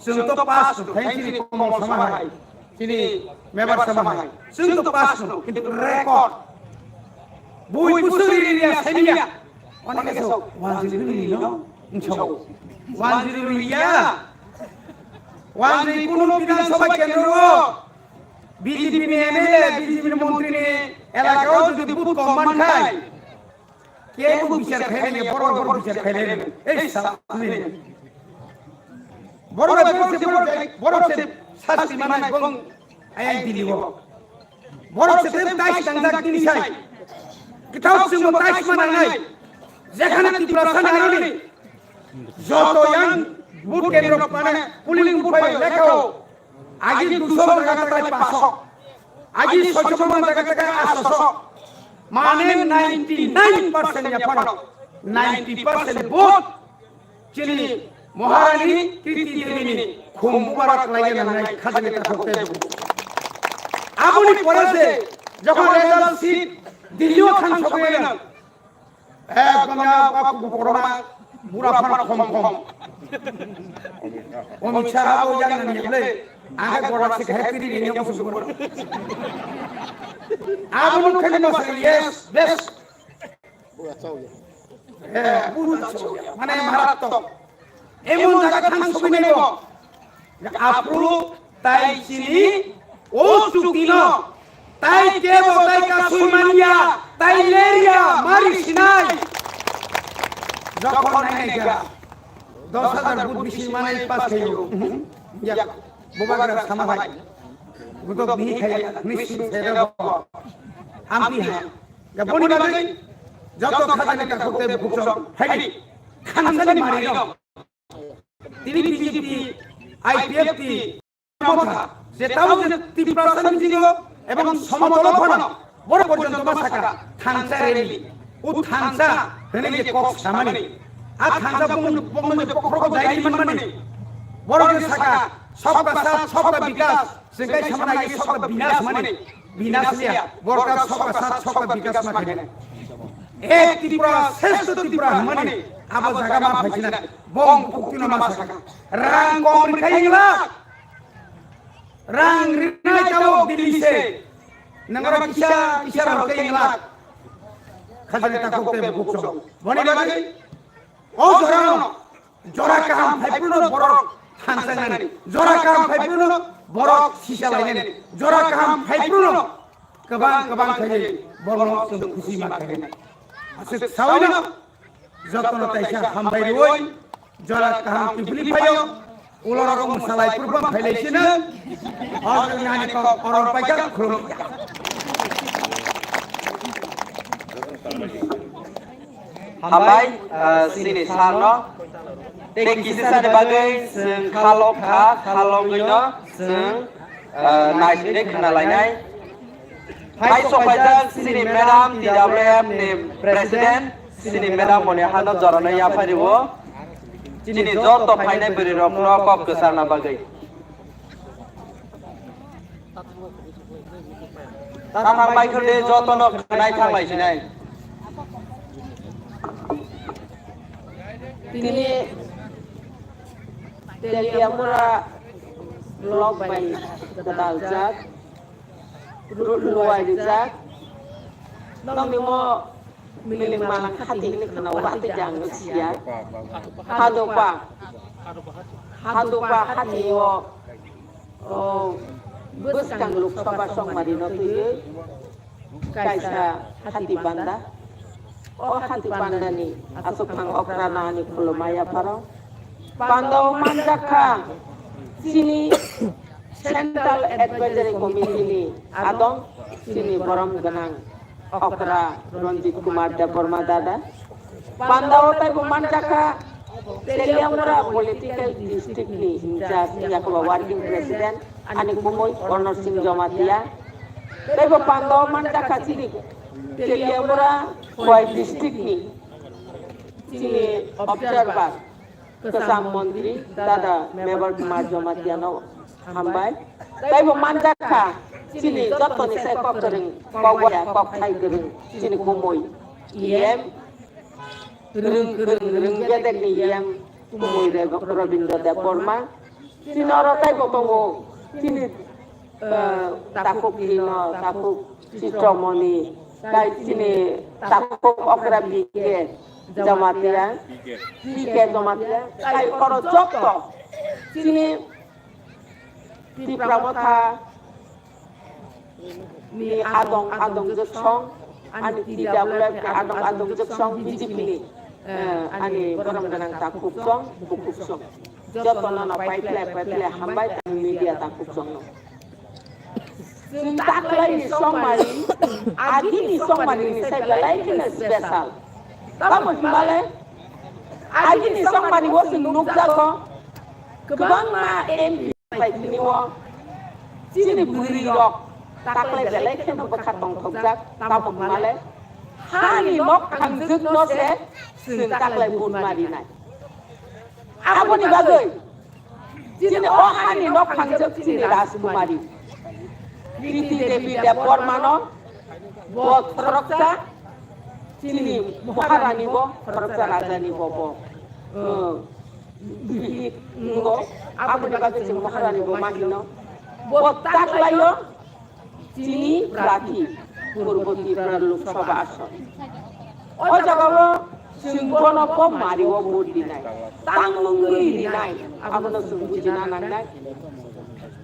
जों तो पास फैंसी कमल समाहाय चिनि मेबर समाहाय जों तो पास किन्तु रेकर्ड बुई बुसुरिया सेनिया अनेक सो 103 नो इंचो 103 কোনো বিধানসভা কেন্দ্র বিজেপি নে এমএলএ বিজেপি মন্ত্রী নে এলাকাও যদি বুথ কম মান খায় কে বিচার খাইলে বড় বড় বিচার খাইলে এই সামনে বড় বড় শাস্তি মানে গং আই দিলিব বড় সে তাই সংজাক দিনিসাই কিতাব সিং তাই মানে নাই যেখানে ত্রিপুরা নারী যত ইয়াং বুট কেন্দ্র মানে পুলিং বুট পাই লেখাও আগে 200 টাকা তাই 500 আগে 600 টাকা তাই 800 মানে 99% या पढ़ो 90% वोट चली মহারানী কীর্তি দেবী খুব মুবারক লাগে না নাই খাজনে তা করতে আপনি পড়েছে যখন রেজাল্ট সিট দিল্লিও খান সবে না একদম আপু করোনা বুড়া ফাড়া কম কম অমিত শাহ ও জানেন নিলে আগে বড় আছে হ্যাপি নিয়ে বসে পড়ো আপনি খালি বসে ইয়েস বেশ মানে মারাত্মক এমন জায়গা খান ছবি নেব আপরু তাই চিনি ও চুকিন তাই কেব তাই কাসুই মানিয়া তাই লেরিয়া মারি সিনাই যখন নাইগা 10000 বুট বিশি মানে পাস খাইও ইয়া বোবাগরা সামাভাই গুতো বি খাইয়া নিশ্চিত ছেড়ে দাও আমি হ্যাঁ বনি বাগে যত খাজানে কা করতে ভুকছ হাইডি খানসানি মারি দাও তিনি বিজেপি আইপিএফটি মমতা যেটাও যে ত্রিপুরা ছিল এবং সমতল ফোন বড় পর্যন্ত মাসাকা খানসা রেলি ও খানসা রেলি যে কক সামনে আর খানসা বঙ্গবন্ধু পক্ষ দায়ী মানে বড় যে শাখা সবকা সাথ সবকা বিকাশ সেটাই সামনে আগে সবকা বিনাশ মানে বিনাশ লিয়া বড় কা সবকা সাথ সবকা বিকাশ মানে এক ত্রিপুরা শ্রেষ্ঠ ত্রিপুরা মানে আবার জায়গা মা ফাইছি না বং পুক্তিনো মাসাকা রাং কম খাইলা রাং রিনাই চাও দিলিছে নগর কিসা কিসা রকাইলা খাজনে তা করতে বুকছ বনি লাগে ও জরা কাম ফাইপুনো বড় খানসানানি জরা কাম ফাইপুনো বড় সিসা লাইনে জরা কাম ফাইপুনো কবাং খাইলে বড় খুশি মা খাইলে আছে সাওনা যতন তাইসা হামবাই ওই জরা কাম টিবলি ফাইও ওলরা রকম সালাই প্রোগ্রাম ফাইলাইছে না আর নানি ক অরর পাইকা খুলম হামবাই সিনি সানো তে কিসে সানে বাগै जों खालखा खालगैनो जों नायसिने खोनालायनाय फाइ सफायजों सिनि मेडाम DWF नि प्रेसिडेन्ट सिनि मेडाम मने हानो जरानै आफारिबो चिनि जत फाइनाय बरि रखनो कप गोसारना बागै तामां बाइखोदे जतनो खोनाय थांलायसिनाय তিনি তেলিয়ামরা ব্লক বাই দালজাক রুট লওয়াই জাক নমিমো miling malang hati ini kena waktu jangan sia hadupa hati wo bus kang luk sabah song marino tuye kaisa hati banda hati banda ni asuk pang okrana ni kulumaya paro pando mandaka sini Central Advisory Committee ni adong sini borom ganang okra Ranjit Kumar Deborma dada pandaw tay bumandaka Teliamura political district ni incharge yakwa working president ani kumoy Honor Singh Jomatia tay pandaw mandaka sini Teliamura Koi district ni sini observer kesam menteri dada Member Kumar Jomatia no hambai tay bumandaka sini joto ni sai kok kering kok ya kok thai kering sini kumoy iem reng gedek ni iem kumoy de Rabindo Deborma sini ora tai botongo sini takuk dino takuk sitomoni kai sini takuk okra bike jamatia bike jamatia kai koro joto sini di pramotha ni adong jeksong ani tidak boleh adong jeksong BJP ni ani borom ganang takuk song joto na pipeline hambai tan media takuk song no sintak lai ni song mari adi ni song mari ni sai galai kena special kamu gimana adi ni song mari wo sing nukja ko kebang ma MP pai ni wo sini buri rok taklay belai kena bekat tong thokjak tapok male hani nok kangjuk no se sing taklay bun marinai apa ni bagai sini hani nok kangjuk sini Raskumari Kriti Devi Deborma no bot Proksa sini Maharani bo Proksa Rajani bo ngo apa ni bagai sini Maharani bo mahino bot taklay yo sini berarti Purwoti Lok Sabha Ason. O jagawo singgono pom mari wo bud dinai. Tang mungri dinai. Abono sunggu jinanang nai.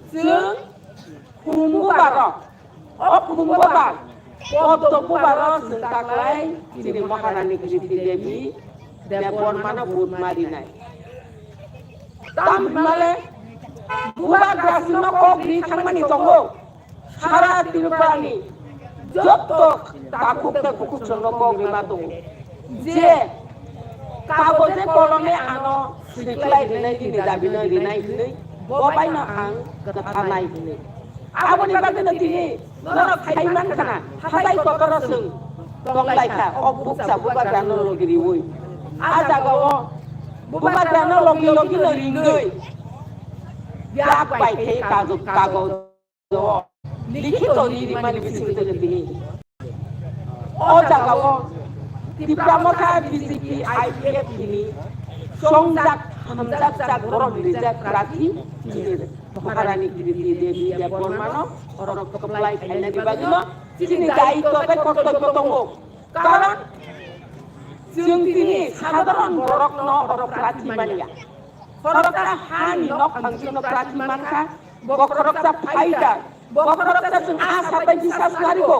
Sing kumbu baro. O kumbu bar. Potto baro sentak lai sini Maharani Kriti Devi Deborma no bud mari nai. Tam male buba grasino ko bri thangmani tongo. সারা তিরুপানি যত তাকুকতে কুকুচন গগরিমা দং যে কাগজে কলমে আনো সিকলাই দিনাই দিনি দাবিনাই দিনাই দিনি ববাইনা আং কথানাই দিনি আবনি বাগনে দিনি নর খাইমান খানা হাতাই ককর সং দংলাইখা অবুকসা বুবা গানো লগিরি ওই আজাগাও বুবা গানো লগি লগি রিংগৈ বিয়াক পাইথে কাগজ লিখিত নিরিমানি বিচিত দিনি ও জাগাও তিপ্রামথা বিজেপি আইপিএফ দিনি সংজাক হামজাক জাক গরম রিজাক রাখি মহারানী কৃতি দেবী দেববর্মানো অরক কপ্লাই খাইনা বিভাগিনো যিনি দায়িত্ব বে কর্তব্য দङ কারণ जों दिनै সাধারণ বরক ন অরক প্রার্থী মানিয়া সরকার হানি নক ফাংশন প্রার্থী মানখা বকরকটা ফাইটার বকরকটা जों आसा बाय बिसास गारिखौ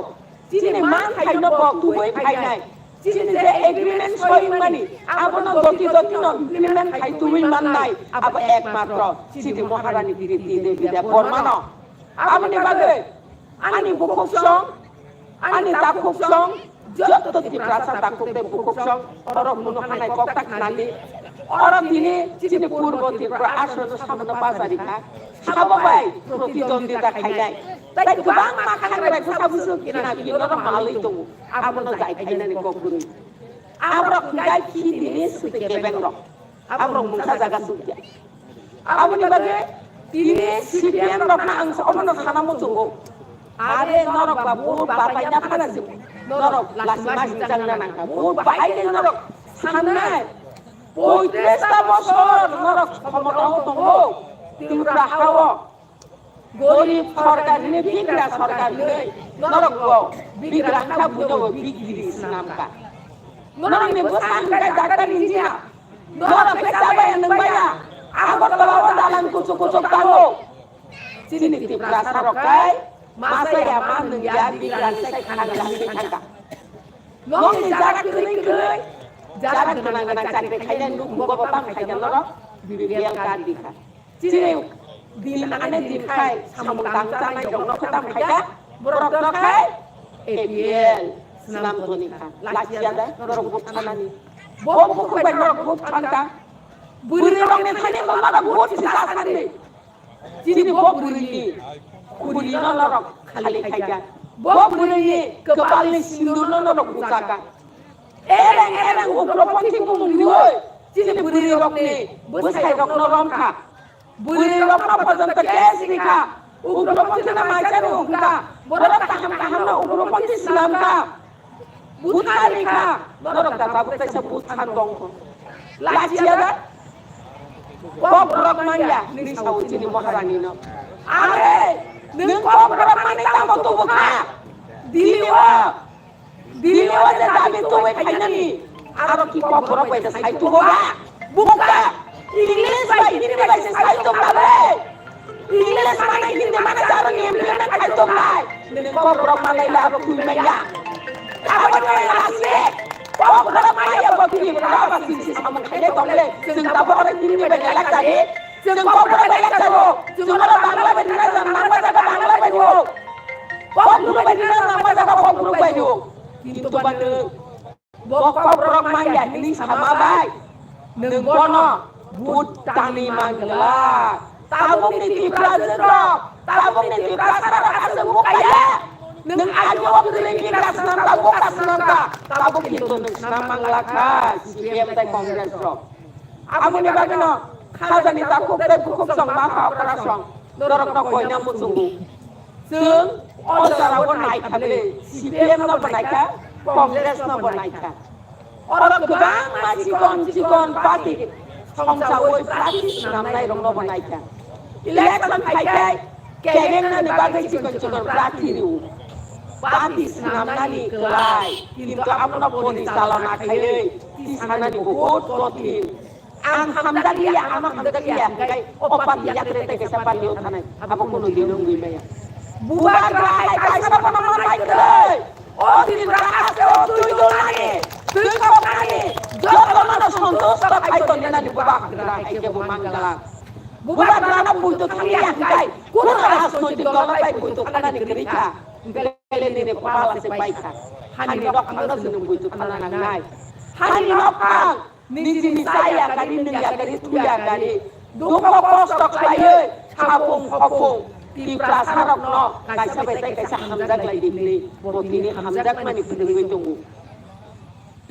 दिनै मान खायनो बक दुबै फाइनाय दिनै जे एग्रीमेंट सय मानि आबनो दति न इमप्लिमेंट खाय दुबै माननाय आब एकमात्र सिदि महारानी कृति देबी देबबर्मानो आबनि बागै आनि बुकसं आनि ताकुसं যত ত্রিপ্রাসা তাকুতে বুকসং অরক মুনো হানাই কক্তা খানালি অরক দিনে চিনে পূর্ব ত্রিপুরা আসন সামনে বাজারিখা সাবাবাই প্রতিদ্বন্দ্বিতা খাইনাই তাই গোবাं মাখানাय फसाबुसु किना किनो मालै दङ आबनो जाय खायनानै गगुरि आब्रक गाय खि दिने सुते केबें रक आब्रक मुखा जागा सुते आबनि बागे दिने सिपिएम रकना आं अमनो सानामो जंगो आरे नरक बाबु बापायना फानासि नरक लासमास जांना नांखा बु बाहायले नरक साननाय 35টা বছর নরক ক্ষমতাও দङ তিমরা হাও গরিব সরকার নে বিগ্রা সরকার নে নরক বিগ্রা খা বুনো বিগিরি নামকা Nong ni busan kai dakar injia. Nong pesa bay nang baya. Ako talawa dalan kusuk-kusuk tango. Sini ti prasa rokai. Masa ya man nang ya di kan sai khana lami khana. Nong ni jarak kiri. Jarak nang cari khaidan lu go batam khaidan lo. Bibial kan dikha. Sini din ane din khai samung tang nai dong no khatam khaida. Borok do khai. APL senam tonika. Lakia da norok bukhanani. Bom buku bay norok bukhanka. Buri rong ne khane mama bot sisa khane. Sini bom buri ni. Kuli no norok khali khaida. Bom buri ni kepal ni sindur no norok busaka. Erang ukroponti kumung diwoy. Sini buri rong ne busai rong norom kha. Buri rong no pajanto kes ni kha. Ukroponti na majar ungka. Borok taham na ukroponti Islam ka. Buthani ka. Norok da babu sa buthan dong ko. Lasia da. Bob rok manya ni sawu sini maharani no. Are nung bob rok manya ta mo tu bukha. Diliwa da dabi tu we khainani. Aro ki bob rok we da sai tu hoga. Buka. English by Hindi by sai tu kale. English mana Hindi mana cara ni mana khai tu lai. Nung bob rok manya la ro kui maya. Apa ni asli? Bob rok manya bob ni berapa sisi sama khai tu le. Sing ta bob ni ni be la tadi. Sing bob rok le taro. Sing orang Bangla be na nama jaga Bangla be yo. Bob rok be na nama jaga bob rok be yo. Kintu bande bob rok manya ni sama bai. Nung bono but tani mangla. Tabung ni tipra zero. Tabung ni tipra sara kasebu kaya. Nung ajo beli kita senam tabung kasenam ka. Tabung itu nung senam mangla ka. CPM tai Kongres rock. Amu ni bagino. Khaja ni takuk dai bukuk song ma kha opera song. Dorok no koi na musungu. Sung ojara bo nai khale. CPM no banai ka. Kongres no banai ka. Orang gebang cikon parti. Song sawoi parti senam nai rong no banai ka. Election kai kegeng na ni bagai cikon parti riu. Parti senam nani kelai. Kintu amu na poni salam akhai. Di sana di bukut kotin. Ang hamdalia kai opat ya terete ke sapan liu tanai apa kuno dinung gimaya buat rai kai sama mama mai kai o din raas o tuidul nani tuikop nani joto mana santos ka kai to nana di bubak rai ke bumangala buat rana buntu thalian kai kuno raas no di dolai buntu kana ni gerika ngale ni kepala se baika hani dok mana senung buntu kana ngai hani nopang Niji saya kali ni ya kali tu ya kali. Duko kostok laye chapung hopung di prasarok no kai sabai tai kai hamdak lai dimli botini hamdak mani pudui tunggu.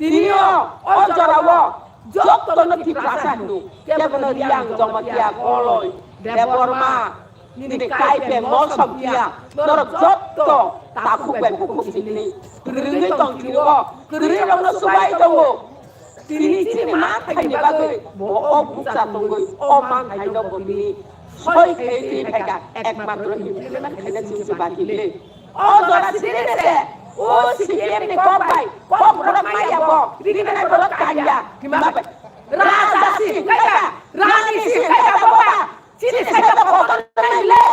Tinio ojarawo jok to no di prasandu. Dia benar yang joma kia koloi. Deborma ni kai pe mosom kia. Norok jok to takuk ben hukum sini. Keringi tong kiro. Keringi no subai tunggu. Sini mak kai ni bagai bo o buka tunggu o mang kai do bini soi kai ti peka ek matro ni na kai na sisi baki le o dora sini de o CPM ni ko bai ko pro maya bo rini na ko kanya gimana rasa si kaya rani si kaya boba sini saya ko ni le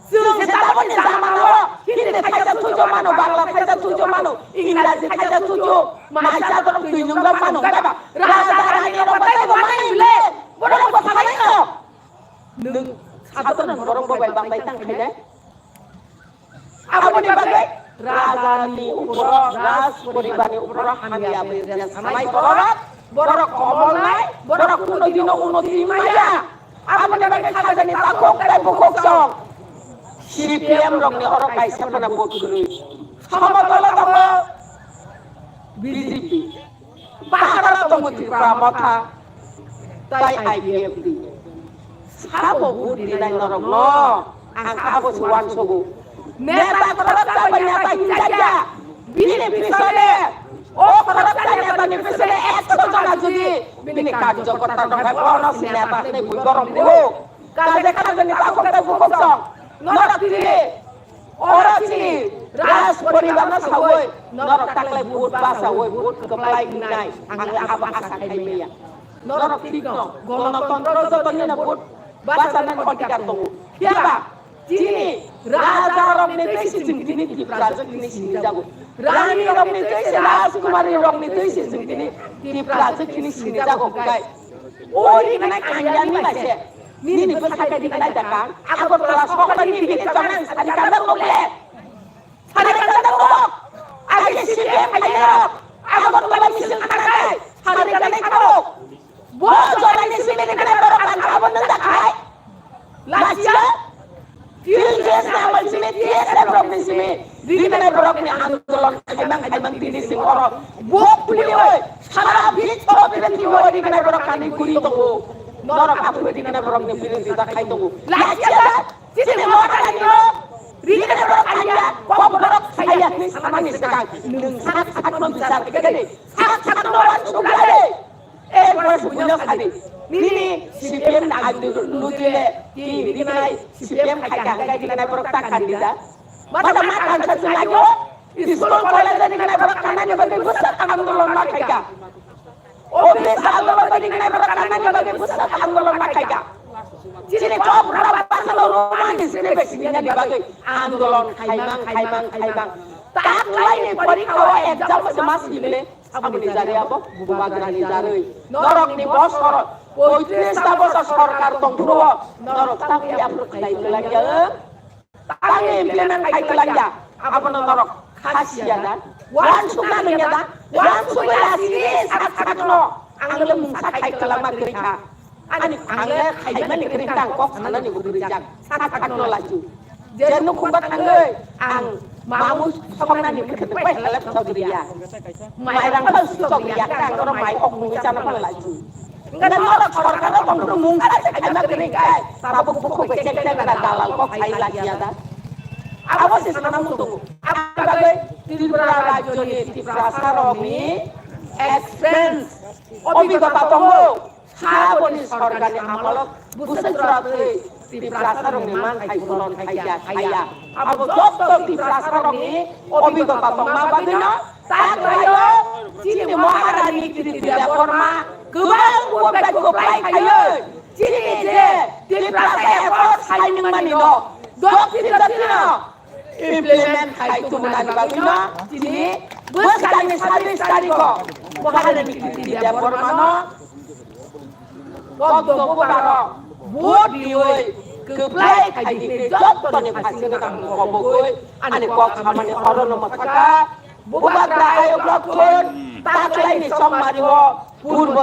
Sung seta pun sama lo, kini kaya tujuh mano, Bangla kaya tujuh mano, Inggris kaya tujuh, Malaysia tu tujuh mano, kaya rasa rani orang pakai bermain le, borong bermain lo. Nung satu nang borong bermain bangbai tang kaya. Apa ni bagai? Rasa ni uproh, ras bani uproh kami apa yang samai borok komol lai, borok kuno dino uno timaya. Apa ni bagai kaya ni takuk kaya bukuk song. CPM rong ni orang kai siapa nak buat guru. Sama kalau kamu BJP, bahara temu di Pramata, tai IPFD. Siapa buat di dalam orang lo, angka apa suan sugu. Neta korupsi banyak saja. Bini pisole, oh korupsi banyak pisole. Ekso jangan jadi. Bini kajo kota dong kai kono sineta ni bukorong dulu. Kaje ni takut kita bukom song. Norak diri, orang sini, ras pariwarna sawoi norok taklai bud basawoi bud keplai nai angla aba asa kai meya norok tikno golontantro jotoni na bud basana khotikaar tongo kiaba chini raja rokni teisi jingtini tipraja kini sini jago rani rokni teisi rajkumari rokni teisi jingtini tipraja kini sini jago kai ori kana kanjani base nini besakai di kana dakang aku kelas sekolah ini bikin jangan ada kandang boleh ada kandang boleh ada sistem aja aku kelas misil kakai hari kana karo bos orang di sini kana karo kan kamu nendak kai lasia Tiada nama sini, tiada program sini. Di mana program yang antolon emang tini sing orang buk beliau. Salah bicara berhenti bawa di mana program kami kuri tunggu. Norok aku di mana program yang berhenti tak kait tunggu. Lasia, sini mau kan yo. Di mana program anda, kau program saya ni sama ni sekarang. Sangat membesar kegede. Sangat orang suka deh. Boleh punya sekali. Nini CPM na nutile di mana CPM kaya di mana berokta kandidat mata makan satu lagi di sekolah college di mana berokta nanya bagi besar anggulan makaya obis anggulan di mana berokta nanya bagi besar anggulan makaya jadi kau berapa seluruh rumah di sini besinya dibagi anggulan kaimang tak lain perikau exam semas gile apa dicari apa bubagan dicari norok ni bos norok Poitris tapos sa sarkar tong puro norok tangi apro kay kelanja tangi implement kay kelanja apa norok khasiatan wan suka menyata wan suka sini sangat no angle mungsa kay kelama gerika ani angle kay man gerika kok sana ni gerika sangat no laju jenu kumbat angle ang mamus somna ni ketepai lelep sogriya mai rang kan sogriya kan orang mai ok ngi sana pala laju enggak ada orang sarkar tong puro mungsa kay man gerika sabuk buku becek na dalal kok kay lagi ada apa sih sana mutu apa Tripura Rajo ni Tripura Saromi expense অভিজ্ঞতা তঙ্গো সাবনি সরকারি আমলত বুঝতে রাতে Tripura Saromi মান খাই বলন খাইয়া আবো যত Tripura Saromi অভিজ্ঞতা তঙ্গা বাদিনা তাক রায়ো চিনি মহারানী Tripura বর্মা গোবাং গোপাই খাইयो চিনি যে Tripura এফর্ট সাইনিং মানিনো দক Tripura implement kay tumunan bagino sini bus kami service tadi kok bahkan tidak bermano waktu bukaro buat dioi keplay kay di jot toni pasti kita ngobogoi ane kok sama ni orang nomor taka buat rai blok pun tak lain ni som mariwo purbo